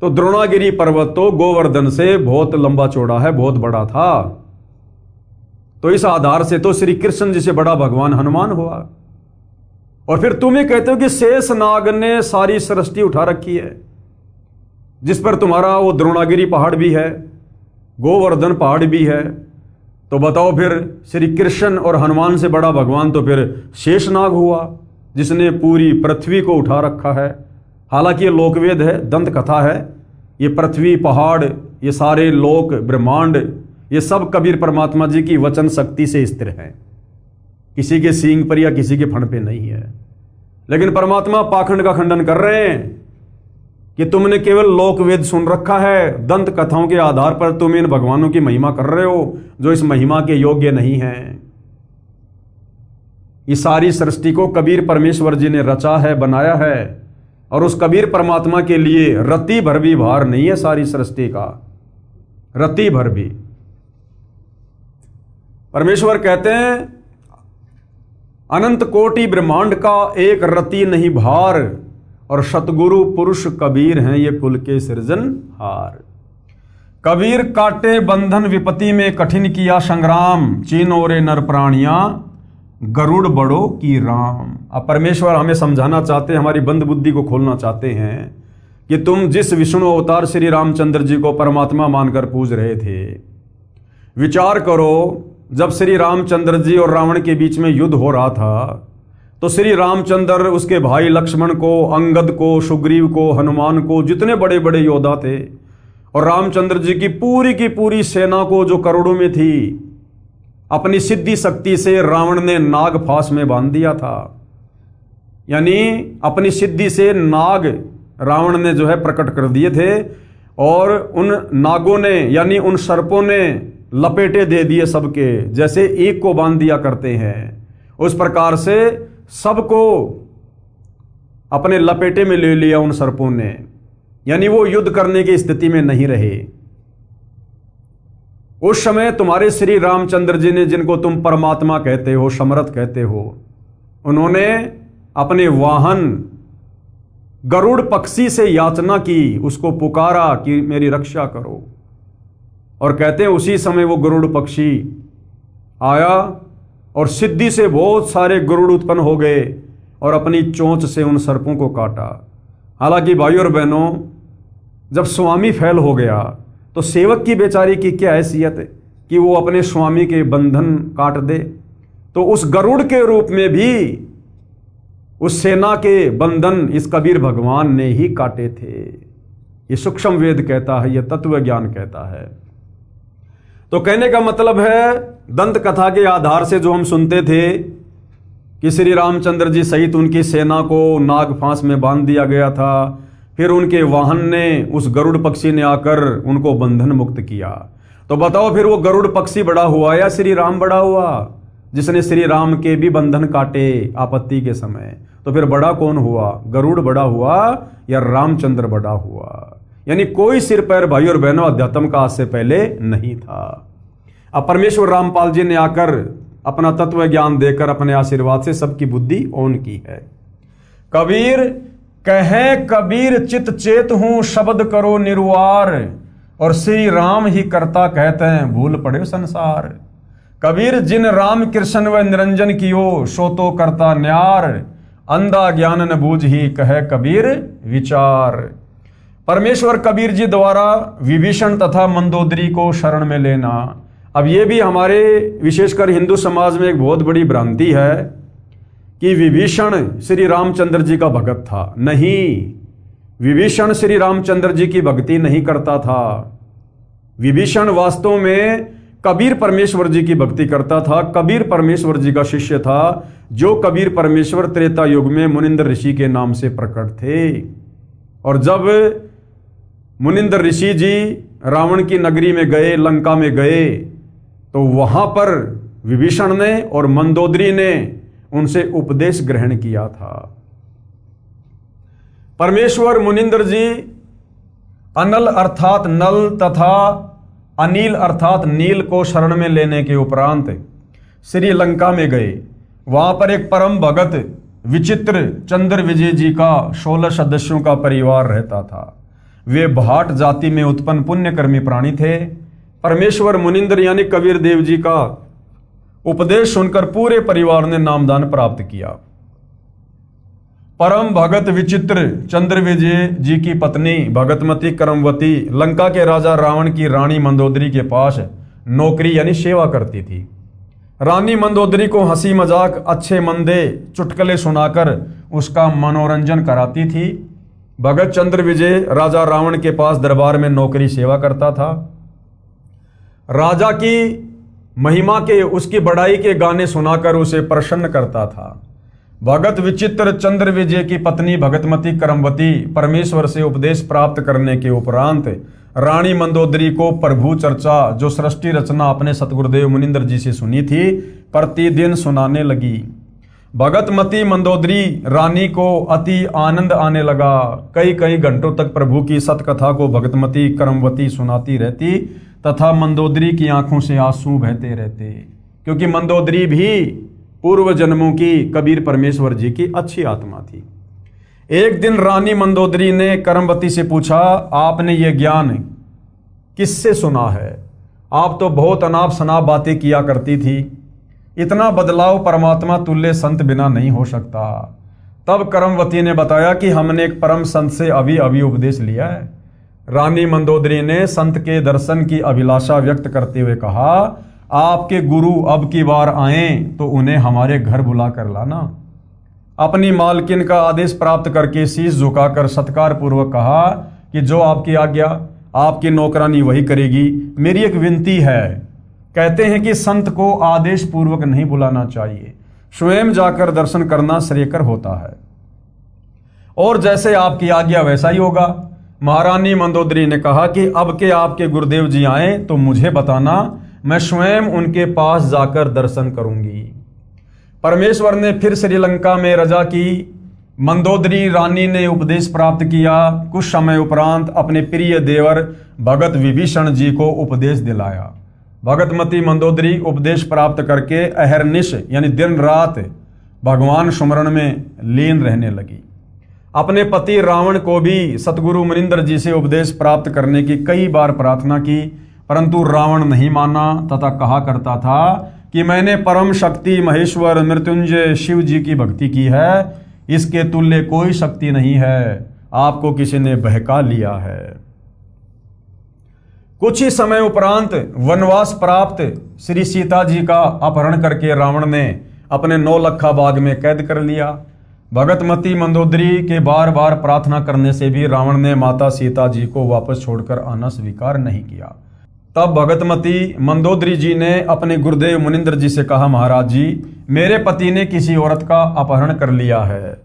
A: तो द्रोणागिरी पर्वत तो गोवर्धन से बहुत लंबा चौड़ा है, बहुत बड़ा था। तो इस आधार से तो श्री कृष्ण जी से बड़ा भगवान हनुमान हुआ। और फिर तुम ही कहते हो कि शेष नाग ने सारी सृष्टि उठा रखी है, जिस पर तुम्हारा वो द्रोणागिरी पहाड़ भी है, गोवर्धन पहाड़ भी है। तो बताओ फिर श्री कृष्ण और हनुमान से बड़ा भगवान तो फिर शेषनाग हुआ जिसने पूरी पृथ्वी को उठा रखा है। हालांकि ये लोकवेद है, दंत कथा है। ये पृथ्वी, पहाड़, ये सारे लोक, ब्रह्मांड, ये सब कबीर परमात्मा जी की वचन शक्ति से स्थिर हैं, किसी के सींग पर या किसी के फण पे नहीं है। लेकिन परमात्मा पाखंड का खंडन कर रहे हैं कि तुमने केवल लोकवेद सुन रखा है, दंत कथाओं के आधार पर तुम इन भगवानों की महिमा कर रहे हो जो इस महिमा के योग्य नहीं हैं। इस सारी सृष्टि को कबीर परमेश्वर जी ने रचा है, बनाया है, और उस कबीर परमात्मा के लिए रत्ती भर भी भार नहीं है सारी सृष्टि का, रत्ती भर भी। परमेश्वर कहते हैं अनंत कोटि ब्रह्मांड का एक रति नहीं भार, और सतगुरु पुरुष कबीर हैं ये कुल के सृजनहार। कबीर काटे बंधन विपत्ति में कठिन किया संग्राम, चीनोरे नर प्राणियां गरुड़ बड़ो की राम। अब परमेश्वर हमें समझाना चाहते हैं, हमारी बंद बुद्धि को खोलना चाहते हैं कि तुम जिस विष्णु अवतार श्री रामचंद्र जी को परमात्मा मानकर पूज रहे थे, विचार करो जब श्री रामचंद्र जी और रावण के बीच में युद्ध हो रहा था तो श्री रामचंद्र उसके भाई लक्ष्मण को, अंगद को, सुग्रीव को, हनुमान को, जितने बड़े बड़े योद्धा थे, और रामचंद्र जी की पूरी सेना को जो करोड़ों में थी, अपनी सिद्धि शक्ति से रावण ने नाग फांस में बांध दिया था। यानी अपनी सिद्धि से नाग रावण ने जो है प्रकट कर दिए थे, और उन नागों ने यानी उन सर्पों ने लपेटे दे दिए सबके, जैसे एक को बांध दिया करते हैं उस प्रकार से सबको अपने लपेटे में ले लिया उन सर्पों ने। यानी वो युद्ध करने की स्थिति में नहीं रहे। उस समय तुम्हारे श्री रामचंद्र जी ने, जिनको तुम परमात्मा कहते हो, समर्थ कहते हो, उन्होंने अपने वाहन गरुड़ पक्षी से याचना की, उसको पुकारा कि मेरी रक्षा करो। और कहते हैं उसी समय वो गरुड़ पक्षी आया और सिद्धि से बहुत सारे गरुड़ उत्पन्न हो गए और अपनी चोंच से उन सर्पों को काटा। हालांकि भाइयों और बहनों, जब स्वामी फैल हो गया तो सेवक की बेचारी की क्या हैसियत है कि वो अपने स्वामी के बंधन काट दे। तो उस गरुड़ के रूप में भी उस सेना के बंधन इस कबीर भगवान ने ही काटे थे। ये सूक्ष्म वेद कहता है, ये तत्व ज्ञान कहता है। तो कहने का मतलब है, दंत कथा के आधार से जो हम सुनते थे कि श्री रामचंद्र जी सहित उनकी सेना को नाग फांस में बांध दिया गया था, फिर उनके वाहन ने, उस गरुड़ पक्षी ने आकर उनको बंधन मुक्त किया। तो बताओ फिर वो गरुड़ पक्षी बड़ा हुआ या श्री राम बड़ा हुआ, जिसने श्री राम के भी बंधन काटे आपत्ति के समय? तो फिर बड़ा कौन हुआ, गरुड़ बड़ा हुआ या रामचंद्र बड़ा हुआ? यानी कोई सिर पैर भाई और बहनों अध्यात्म का आज से पहले नहीं था। अब परमेश्वर रामपाल जी ने आकर अपना तत्व ज्ञान देकर अपने आशीर्वाद से सबकी बुद्धि ऑन की है। कबीर कहे कबीर चित चेत हूं, शब्द करो निर्वार, और श्री राम ही करता कहते हैं भूल पड़े संसार। कबीर जिन राम कृष्ण व निरंजन कियो, सो तो करता न्यार, अंधा ज्ञान न बूझ ही कहे कबीर विचार। परमेश्वर कबीर जी द्वारा विभीषण तथा मंदोदरी को शरण में लेना। अब ये भी हमारे विशेषकर हिंदू समाज में एक बहुत बड़ी भ्रांति है कि विभीषण श्री रामचंद्र जी का भगत था। नहीं, विभीषण श्री रामचंद्र जी की भक्ति नहीं करता था। विभीषण वास्तव में कबीर परमेश्वर जी की भक्ति करता था। कबीर परमेश्वर जी का शिष्य था, जो कबीर परमेश्वर त्रेता युग में मुनिंद्र ऋषि के नाम से प्रकट थे। और जब मुनिंद्र ऋषि जी रावण की नगरी में गए, लंका में गए, तो वहां पर विभीषण ने और मंदोदरी ने उनसे उपदेश ग्रहण किया था। परमेश्वर मुनिंद्र जी अनल अर्थात नल तथा अनिल अर्थात नील को शरण में लेने के उपरांत श्री लंका में गए। वहां पर एक परम भगत विचित्र चंद्र विजय जी का 16 सदस्यों का परिवार रहता था। वे भाट जाति में उत्पन्न पुण्यकर्मी प्राणी थे। परमेश्वर मुनिंद्र यानी कबीर देव जी का उपदेश सुनकर पूरे परिवार ने नामदान प्राप्त किया। परम भगत विचित्र चंद्र विजय जी की पत्नी भगतमती करमवती लंका के राजा रावण की रानी मंदोदरी के पास नौकरी यानी सेवा करती थी। रानी मंदोदरी को हंसी मजाक, अच्छे मंदे चुटकुले सुनाकर उसका मनोरंजन कराती थी। भगत चंद्र विजय राजा रावण के पास दरबार में नौकरी सेवा करता था। राजा की महिमा के, उसकी बड़ाई के गाने सुनाकर उसे प्रसन्न करता था। भगत विचित्र चंद्र विजय की पत्नी भगतमती करमवती परमेश्वर से उपदेश प्राप्त करने के उपरांत रानी मंदोदरी को प्रभु चर्चा, जो सृष्टि रचना अपने सतगुरुदेव मुनिंद्र जी से सुनी थी, प्रतिदिन सुनाने लगी। भगतमती मंदोदरी रानी को अति आनंद आने लगा। कई कई घंटों तक प्रभु की सतकथा को भगतमती करमवती सुनाती रहती तथा मंदोदरी की आंखों से आंसू बहते रहते, क्योंकि मंदोदरी भी पूर्व जन्मों की कबीर परमेश्वर जी की अच्छी आत्मा थी। एक दिन रानी मंदोदरी ने करमवती से पूछा, आपने ये ज्ञान किससे सुना है? आप तो बहुत अनाप शनाप बातें किया करती थी। इतना बदलाव परमात्मा तुल्य संत बिना नहीं हो सकता। तब करमवती ने बताया कि हमने एक परम संत से अभी अभी उपदेश लिया है। रानी मंदोदरी ने संत के दर्शन की अभिलाषा व्यक्त करते हुए कहा, आपके गुरु अब की बार आएं तो उन्हें हमारे घर बुला कर लाना। अपनी मालकिन का आदेश प्राप्त करके शीश झुकाकर सत्कार पूर्वक कहा कि जो आपकी आज्ञा, आपकी नौकरानी वही करेगी। मेरी एक विनती है, कहते हैं कि संत को आदेश पूर्वक नहीं बुलाना चाहिए, स्वयं जाकर दर्शन करना श्रेयकर होता है। और जैसे आपकी आज्ञा वैसा ही होगा। महारानी मंदोदरी ने कहा कि अब के आपके गुरुदेव जी आए तो मुझे बताना, मैं स्वयं उनके पास जाकर दर्शन करूंगी। परमेश्वर ने फिर श्रीलंका में रजा की। मंदोदरी रानी ने उपदेश प्राप्त किया। कुछ समय उपरांत अपने प्रिय देवर भगत विभीषण जी को उपदेश दिलाया। भगतमती मंदोदरी उपदेश प्राप्त करके अहरनिश यानी दिन रात भगवान सुमरण में लीन रहने लगी। अपने पति रावण को भी सतगुरु मुनिंदर जी से उपदेश प्राप्त करने की कई बार प्रार्थना की, परंतु रावण नहीं माना तथा कहा करता था कि मैंने परम शक्ति महेश्वर मृत्युंजय शिव जी की भक्ति की है, इसके तुल्य कोई शक्ति नहीं है, आपको किसी ने बहका लिया है। कुछ ही समय उपरांत वनवास प्राप्त श्री सीता जी का अपहरण करके रावण ने अपने 9 लखा बाग में कैद कर लिया। भगतमती मंदोदरी के बार बार प्रार्थना करने से भी रावण ने माता सीता जी को वापस छोड़कर आना स्वीकार नहीं किया। तब भगतमती मंदोदरी जी ने अपने गुरुदेव मुनिंदर जी से कहा, महाराज जी, मेरे पति ने किसी औरत का अपहरण कर लिया है,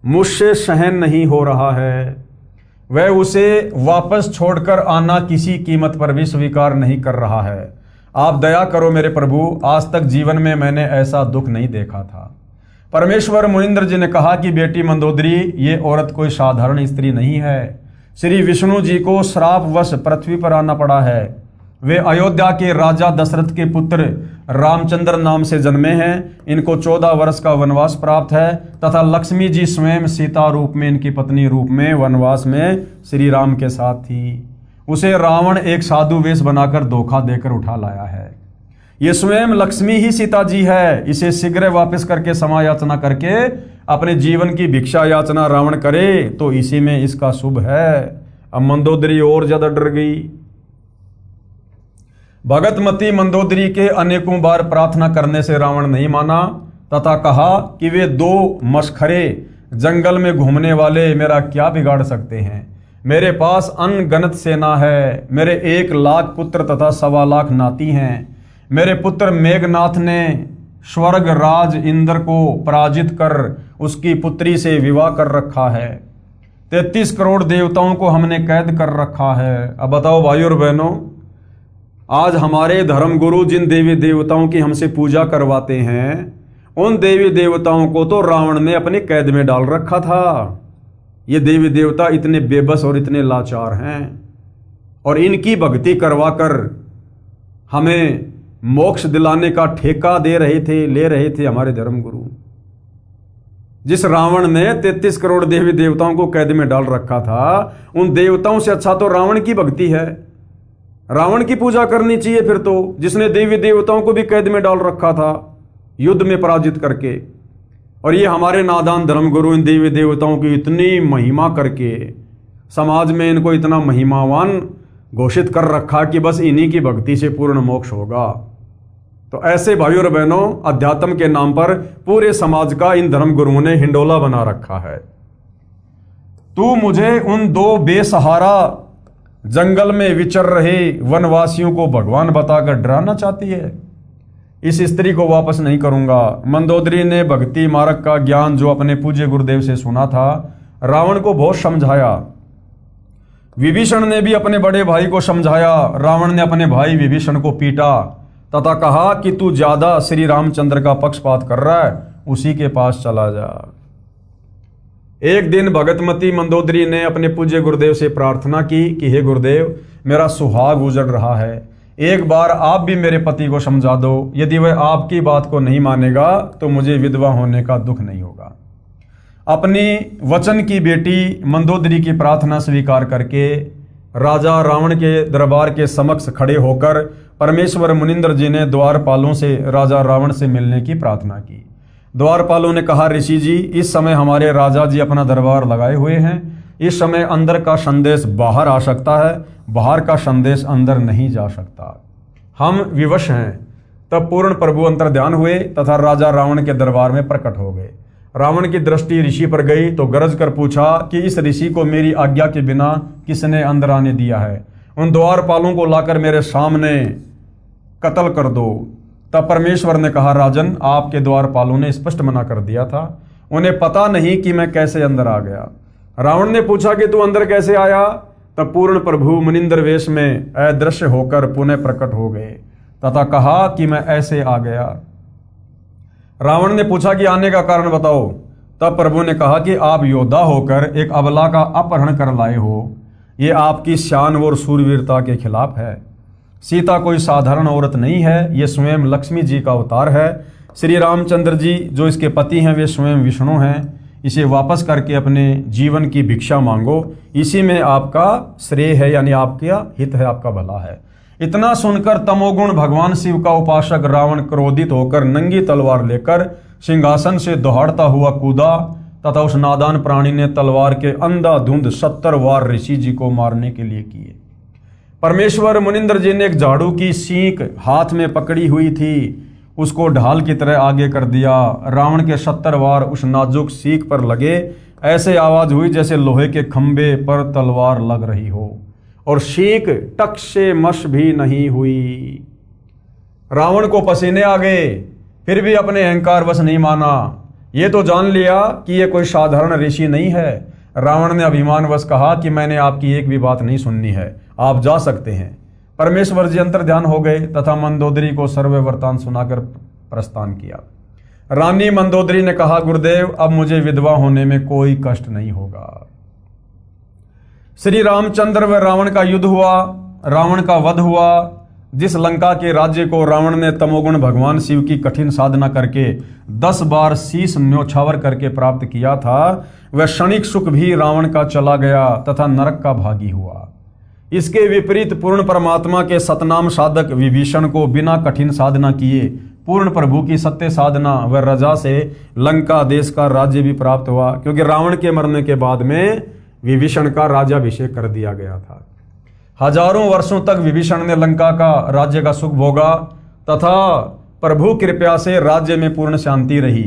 A: मुझसे सहन नहीं हो रहा है। वह उसे वापस छोड़कर आना किसी कीमत पर भी स्वीकार नहीं कर रहा है। आप दया करो मेरे प्रभु, आज तक जीवन में मैंने ऐसा दुख नहीं देखा था। परमेश्वर मुनिंदर जी ने कहा कि बेटी मंदोदरी, ये औरत कोई साधारण स्त्री नहीं है। श्री विष्णु जी को श्रापवश पृथ्वी पर आना पड़ा है। वे अयोध्या के राजा दशरथ के पुत्र रामचंद्र नाम से जन्मे हैं। इनको 14 वर्ष का वनवास प्राप्त है तथा लक्ष्मी जी स्वयं सीता रूप में इनकी पत्नी रूप में वनवास में श्री राम के साथ थी। उसे रावण एक साधु वेश बनाकर धोखा देकर उठा लाया है। ये स्वयं लक्ष्मी ही सीता जी है। इसे शीघ्र वापस करके क्षमा याचना करके अपने जीवन की भिक्षा याचना रावण करे तो इसी में इसका शुभ है। अब मंदोदरी और ज्यादा डर गई। भगतमती मंदोदरी के अनेकों बार प्रार्थना करने से रावण नहीं माना तथा कहा कि वे 2 मशखरे जंगल में घूमने वाले मेरा क्या बिगाड़ सकते हैं। मेरे पास अनगनत सेना है। मेरे 1 लाख पुत्र तथा 1.25 लाख नाती हैं। मेरे पुत्र मेघनाथ ने स्वर्ग राज इंद्र को पराजित कर उसकी पुत्री से विवाह कर रखा है। 33 करोड़ देवताओं को हमने कैद कर रखा है। अब बताओ भाइयों और बहनों, आज हमारे धर्मगुरु जिन देवी देवताओं की हमसे पूजा करवाते हैं, उन देवी देवताओं को तो रावण ने अपने कैद में डाल रखा था। ये देवी देवता इतने बेबस और इतने लाचार हैं और इनकी भक्ति करवाकर हमें मोक्ष दिलाने का ठेका ले रहे थे हमारे धर्मगुरु। जिस रावण ने 33 करोड़ देवी देवताओं को कैद में डाल रखा था, उन देवताओं से अच्छा तो रावण की भक्ति है। रावण की पूजा करनी चाहिए फिर तो, जिसने देवी देवताओं को भी कैद में डाल रखा था युद्ध में पराजित करके। और ये हमारे नादान धर्मगुरु इन देवी देवताओं की इतनी महिमा करके समाज में इनको इतना महिमावान घोषित कर रखा कि बस इन्हीं की भक्ति से पूर्ण मोक्ष होगा। तो ऐसे भाइयों और बहनों, अध्यात्म के नाम पर पूरे समाज का इन धर्मगुरुओं ने हिंडोला बना रखा है। तू मुझे उन 2 बेसहारा जंगल में विचर रहे वनवासियों को भगवान बताकर डराना चाहती है। इस स्त्री को वापस नहीं करूंगा। मंदोदरी ने भक्ति मार्ग का ज्ञान जो अपने पूज्य गुरुदेव से सुना था, रावण को बहुत समझाया। विभीषण ने भी अपने बड़े भाई को समझाया। रावण ने अपने भाई विभीषण को पीटा तथा कहा कि तू ज्यादा श्री रामचंद्र का पक्षपात कर रहा है, उसी के पास चला जा। एक दिन भगतमती मंदोदरी ने अपने पूज्य गुरुदेव से प्रार्थना की कि हे गुरुदेव, मेरा सुहाग उजड़ रहा है, एक बार आप भी मेरे पति को समझा दो, यदि वह आपकी बात को नहीं मानेगा तो मुझे विधवा होने का दुख नहीं होगा। अपनी वचन की बेटी मंदोदरी की प्रार्थना स्वीकार करके राजा रावण के दरबार के समक्ष खड़े होकर परमेश्वर मुनिंद्र जी ने द्वारपालों से राजा रावण से मिलने की प्रार्थना की। द्वारपालों ने कहा, ऋषि जी, इस समय हमारे राजा जी अपना दरबार लगाए हुए हैं। इस समय अंदर का संदेश बाहर आ सकता है, बाहर का संदेश अंदर नहीं जा सकता। हम विवश हैं। तब पूर्ण प्रभु अंतर्ध्यान हुए तथा राजा रावण के दरबार में प्रकट हो गए। रावण की दृष्टि ऋषि पर गई तो गरज कर पूछा कि इस ऋषि को मेरी आज्ञा के बिना किसने अंदर आने दिया है? उन द्वारपालों को लाकर मेरे सामने कत्ल कर दो। तब परमेश्वर ने कहा, राजन, आपके द्वारपालों ने स्पष्ट मना कर दिया था, उन्हें पता नहीं कि मैं कैसे अंदर आ गया। रावण ने पूछा कि तू अंदर कैसे आया? तब पूर्ण प्रभु मुनिंद्र वेश में अदृश्य होकर पुनः प्रकट हो गए तथा कहा कि मैं ऐसे आ गया। रावण ने पूछा कि आने का कारण बताओ। तब प्रभु ने कहा कि आप योद्धा होकर एक अबला का अपहरण कर लाए हो। ये आपकी शान और शूरवीरता के खिलाफ है। सीता कोई साधारण औरत नहीं है, ये स्वयं लक्ष्मी जी का अवतार है। श्री रामचंद्र जी जो इसके पति हैं वे स्वयं विष्णु हैं। इसे वापस करके अपने जीवन की भिक्षा मांगो, इसी में आपका श्रेय है, यानी आपका हित है, आपका भला है। इतना सुनकर तमोगुण भगवान शिव का उपासक रावण क्रोधित होकर नंगी तलवार लेकर सिंहासन से दौड़ता हुआ कूदा तथा उस नादान प्राणी ने तलवार के अंधाधुंध 70 वार ऋषि जी को मारने के लिए किए। परमेश्वर मुनिंद्र जी ने एक झाड़ू की सींक हाथ में पकड़ी हुई थी, उसको ढाल की तरह आगे कर दिया। रावण के 70 वार उस नाजुक सींक पर लगे। ऐसे आवाज हुई जैसे लोहे के खंभे पर तलवार लग रही हो, और सींक टक से मश भी नहीं हुई। रावण को पसीने आ गए, फिर भी अपने अहंकार वश नहीं माना। ये तो जान लिया कि ये कोई साधारण ऋषि नहीं है। रावण ने अभिमान वश कहा कि मैंने आपकी एक भी बात नहीं सुननी है, आप जा सकते हैं। परमेश्वर जी अंतर्ध्यान हो गए तथा मंदोदरी को सर्व वृत्तांत सुनाकर प्रस्थान किया। रानी मंदोदरी ने कहा, गुरुदेव, अब मुझे विधवा होने में कोई कष्ट नहीं होगा। श्री रामचंद्र व रावण का युद्ध हुआ, रावण का वध हुआ। जिस लंका के राज्य को रावण ने तमोगुण भगवान शिव की कठिन साधना करके 10 बार शीश न्योछावर करके प्राप्त किया था, वह क्षणिक सुख भी रावण का चला गया तथा नरक का भागी हुआ। इसके विपरीत पूर्ण परमात्मा के सतनाम साधक विभीषण को बिना कठिन साधना किए पूर्ण प्रभु की सत्य साधना व रजा से लंका देश का राज्य भी प्राप्त हुआ, क्योंकि रावण के मरने के बाद में विभीषण का राज्याभिषेक कर दिया गया था। हजारों वर्षों तक विभीषण ने लंका का राज्य का सुख भोगा तथा प्रभु कृपा से राज्य में पूर्ण शांति रही।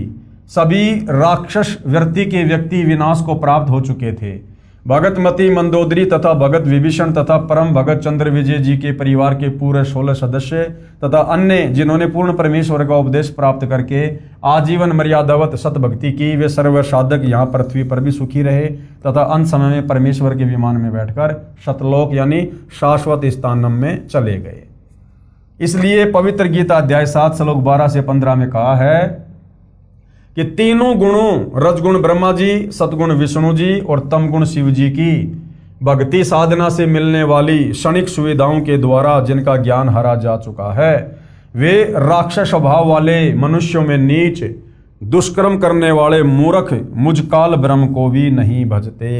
A: सभी राक्षस व्यक्ति विनाश को प्राप्त हो चुके थे। भगतमती मंदोदरी तथा भगत विभीषण तथा परम भगत चंद्र विजय जी के परिवार के पूरे 16 सदस्य तथा अन्य जिन्होंने पूर्ण परमेश्वर का उपदेश प्राप्त करके आजीवन मर्यादावत सतभक्ति की, वे सर्व साधक यहाँ पृथ्वी पर भी सुखी रहे तथा अंत समय में परमेश्वर के विमान में बैठकर सतलोक यानी शाश्वत स्थानम में चले गए। इसलिए पवित्र गीता अध्याय 7 श्लोक 12 से 15 में कहा है कि तीनों गुणों रजगुण ब्रह्मा जी, सतगुण विष्णु जी और तमगुण शिव जी की भक्ति साधना से मिलने वाली क्षणिक सुविधाओं के द्वारा जिनका ज्ञान हरा जा चुका है, वे राक्षस स्वभाव वाले मनुष्यों में नीच दुष्कर्म करने वाले मूर्ख मुझ काल ब्रह्म को भी नहीं भजते।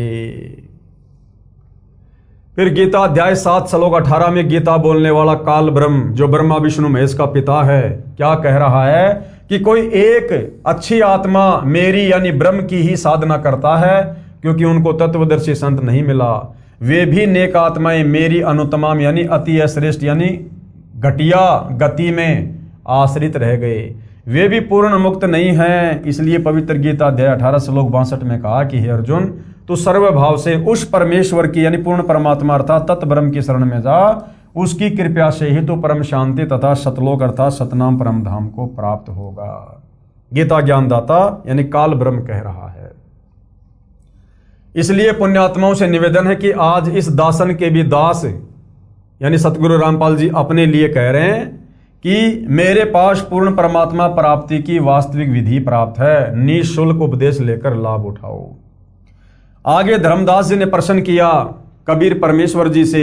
A: फिर गीता अध्याय 7 श्लोक 18 में गीता बोलने वाला काल ब्रह्म जो ब्रह्मा विष्णु महेश का पिता है, क्या कह रहा है कि कोई एक अच्छी आत्मा मेरी यानी ब्रह्म की ही साधना करता है, क्योंकि उनको तत्वदर्शी संत नहीं मिला। वे भी नेक आत्माएं मेरी अनुत्तम यानी अति श्रेष्ठ यानी घटिया गति में आश्रित रह गए। वे भी पूर्ण मुक्त नहीं हैं। इसलिए पवित्र गीता अध्याय 18 श्लोक 62 में कहा कि हे अर्जुन, तू सर्वभाव से उस परमेश्वर की यानी पूर्ण परमात्मा अर्थात तत् ब्रह्म की शरण में जा। उसकी कृपा से ही तो परम शांति तथा सतलोक अर्थात सतनाम परम धाम को प्राप्त होगा। गीता ज्ञानदाता यानी काल ब्रह्म कह रहा है। इसलिए पुण्यात्माओं से निवेदन है कि आज इस दासन के भी दास यानी सतगुरु रामपाल जी अपने लिए कह रहे हैं कि मेरे पास पूर्ण परमात्मा प्राप्ति की वास्तविक विधि प्राप्त है, निःशुल्क उपदेश लेकर लाभ उठाओ। आगे धर्मदास जी ने प्रश्न किया कबीर परमेश्वर जी से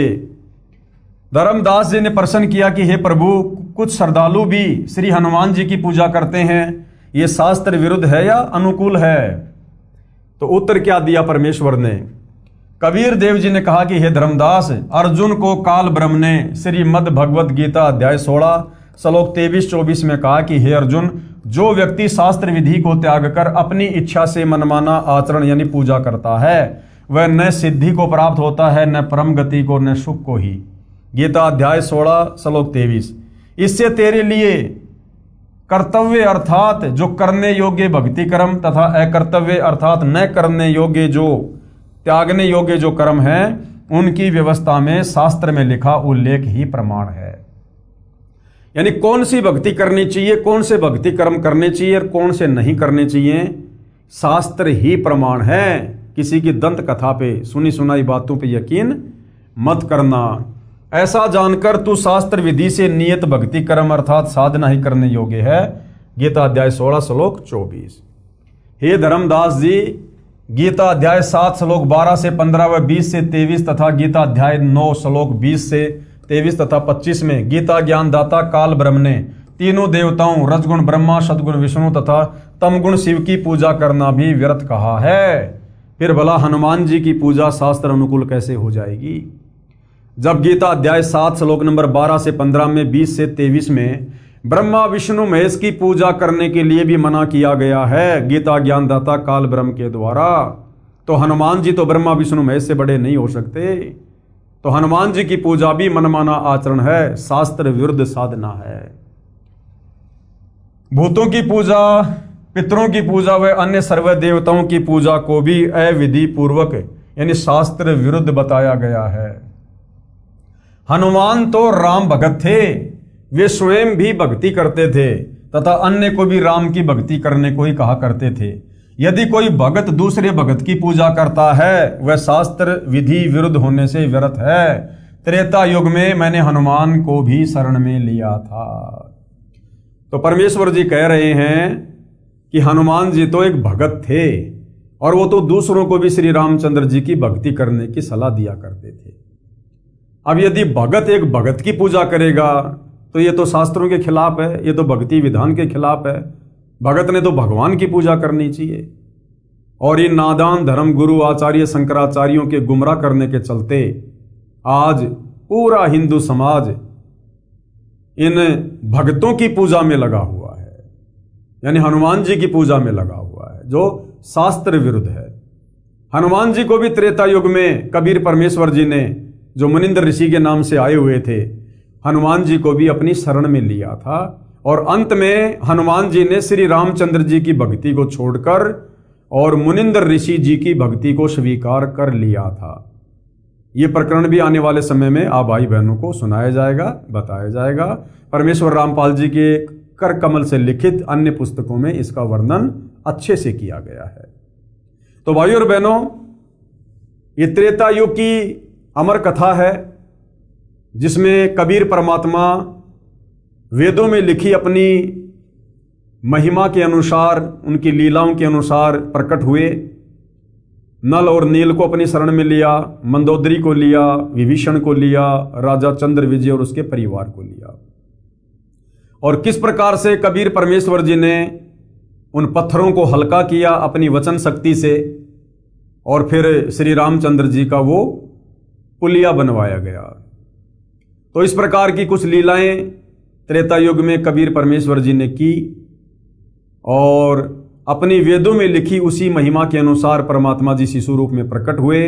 A: धर्मदास जी ने प्रश्न किया कि हे प्रभु, कुछ श्रद्धालु भी श्री हनुमान जी की पूजा करते हैं, ये शास्त्र विरुद्ध है या अनुकूल है? तो उत्तर क्या दिया परमेश्वर ने? कबीर देव जी ने कहा कि हे धर्मदास, अर्जुन को काल ब्रह्म ने श्रीमद् भगवद गीता अध्याय 16 श्लोक 23-24 में कहा कि हे अर्जुन, जो व्यक्ति शास्त्र विधि को त्याग कर अपनी इच्छा से मनमाना आचरण यानी पूजा करता है, वह न सिद्धि को प्राप्त होता है, न परम गति को, न सुख को ही। गीता अध्याय 16 श्लोक 23। इससे तेरे लिए कर्तव्य अर्थात जो करने योग्य भक्ति कर्म तथा अकर्तव्य अर्थात न करने योग्य जो त्यागने योग्य जो कर्म है, उनकी व्यवस्था में शास्त्र में लिखा उल्लेख ही प्रमाण है। यानी कौन सी भक्ति करनी चाहिए, कौन से भक्ति कर्म करने चाहिए और कौन से नहीं करने चाहिए, शास्त्र ही प्रमाण है। किसी की दंत कथा पे, सुनी सुनाई बातों पे यकीन मत करना। ऐसा जानकर तू शास्त्र विधि से नियत भक्ति कर्म अर्थात साधना ही करने योग्य है। गीता अध्याय 16 श्लोक 24। हे धर्मदास जी, गीता अध्याय 7 श्लोक 12 से 15 व 20 से 23 तथा गीता अध्याय 9 श्लोक 20 से 23 तथा 25 में गीता ज्ञानदाता काल ब्रह्म ने तीनों देवताओं रजगुण ब्रह्मा, सदगुण विष्णु तथा तमगुण शिव की पूजा करना भी व्यर्थ कहा है। फिर भला हनुमान जी की पूजा शास्त्र अनुकूल कैसे हो जाएगी? जब गीता अध्याय 7 श्लोक नंबर 12 से 15 में 20 से 23 में ब्रह्मा विष्णु महेश की पूजा करने के लिए भी मना किया गया है गीता ज्ञानदाता काल ब्रह्म के द्वारा, तो हनुमान जी तो ब्रह्मा विष्णु महेश से बड़े नहीं हो सकते। तो हनुमान जी की पूजा भी मनमाना आचरण है, शास्त्र विरुद्ध साधना है। भूतों की पूजा, पितरों की पूजा व अन्य सर्व देवताओं की पूजा को भी अविधि पूर्वक यानी शास्त्र विरुद्ध बताया गया है। हनुमान तो राम भगत थे, वे स्वयं भी भक्ति करते थे तथा अन्य को भी राम की भक्ति करने को ही कहा करते थे। यदि कोई भगत दूसरे भगत की पूजा करता है, वह शास्त्र विधि विरुद्ध होने से व्यर्थ है। त्रेता युग में मैंने हनुमान को भी शरण में लिया था। तो परमेश्वर जी कह रहे हैं कि हनुमान जी तो एक भगत थे और वो तो दूसरों को भी श्री रामचंद्र जी की भक्ति करने की सलाह दिया करते थे। अब यदि भगत एक भगत की पूजा करेगा तो ये तो शास्त्रों के खिलाफ है, ये तो भक्ति विधान के खिलाफ है। भगत ने तो भगवान की पूजा करनी चाहिए। और इन नादान धर्म गुरु आचार्य शंकराचार्यों के गुमराह करने के चलते आज पूरा हिंदू समाज इन भक्तों की पूजा में लगा हुआ है, यानी हनुमान जी की पूजा में लगा हुआ है, जो शास्त्र विरुद्ध है। हनुमान जी को भी त्रेता युग में कबीर परमेश्वर जी ने, जो मुनिंद्र ऋषि के नाम से आए हुए थे, हनुमान जी को भी अपनी शरण में लिया था। और अंत में हनुमान जी ने श्री रामचंद्र जी की भक्ति को छोड़कर और मुनिंद्र ऋषि जी की भक्ति को स्वीकार कर लिया था। ये प्रकरण भी आने वाले समय में आप भाई बहनों को सुनाया जाएगा, बताया जाएगा। परमेश्वर रामपाल जी के कर कमल से लिखित अन्य पुस्तकों में इसका वर्णन अच्छे से किया गया है। तो भाइयों और बहनों, ये त्रेता युग की अमर कथा है जिसमें कबीर परमात्मा वेदों में लिखी अपनी महिमा के अनुसार, उनकी लीलाओं के अनुसार प्रकट हुए। नल और नील को अपनी शरण में लिया, मंदोदरी को लिया, विभीषण को लिया, राजा चंद्र विजय और उसके परिवार को लिया। और किस प्रकार से कबीर परमेश्वर जी ने उन पत्थरों को हल्का किया अपनी वचन शक्ति से, और फिर श्री रामचंद्र जी का वो पुलिया बनवाया गया। तो इस प्रकार की कुछ लीलाएं त्रेता युग में कबीर परमेश्वर जी ने की और अपनी वेदों में लिखी उसी महिमा के अनुसार परमात्मा जी शिशु रूप में प्रकट हुए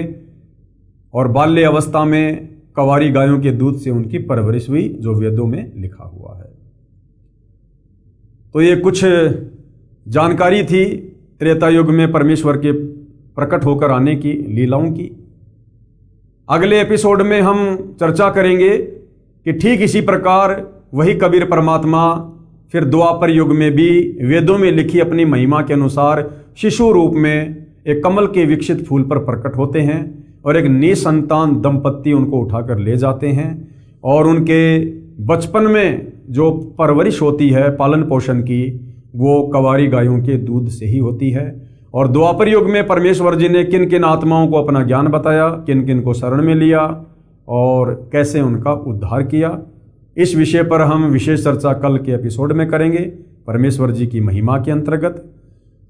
A: और बाल्य अवस्था में कवारी गायों के दूध से उनकी परवरिश हुई, जो वेदों में लिखा हुआ है। तो ये कुछ जानकारी थी त्रेता युग में परमेश्वर के प्रकट होकर आने की लीलाओं की। अगले एपिसोड में हम चर्चा करेंगे कि ठीक इसी प्रकार वही कबीर परमात्मा फिर द्वापर युग में भी वेदों में लिखी अपनी महिमा के अनुसार शिशु रूप में एक कमल के विकसित फूल पर प्रकट होते हैं और एक निसंतान दंपत्ति उनको उठाकर ले जाते हैं और उनके बचपन में जो परवरिश होती है पालन पोषण की, वो कवारी गायों के दूध से ही होती है। और द्वापर युग में परमेश्वर जी ने किन किन आत्माओं को अपना ज्ञान बताया, किन किन को शरण में लिया और कैसे उनका उद्धार किया। इस विषय पर हम विशेष चर्चा कल के एपिसोड में करेंगे, परमेश्वर जी की महिमा के अंतर्गत।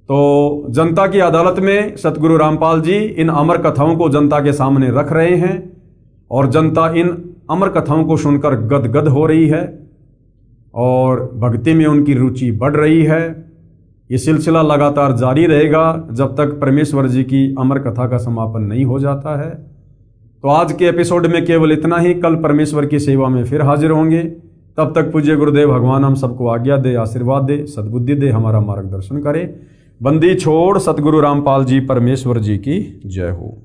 A: तो जनता की अदालत में सतगुरु रामपाल जी इन अमर कथाओं को जनता के सामने रख रहे हैं और जनता इन अमर कथाओं को सुनकर गदगद हो रही है और भक्ति में उनकी रुचि बढ़ रही है। ये सिलसिला लगातार जारी रहेगा जब तक परमेश्वर जी की अमर कथा का समापन नहीं हो जाता है। तो आज के एपिसोड में केवल इतना ही। कल परमेश्वर की सेवा में फिर हाजिर होंगे। तब तक पूज्य गुरुदेव भगवान हम सबको आज्ञा दे, आशीर्वाद दे, सद्बुद्धि दे, हमारा मार्गदर्शन करे। बंदी छोड़ सतगुरु रामपाल जी परमेश्वर जी की जय हो।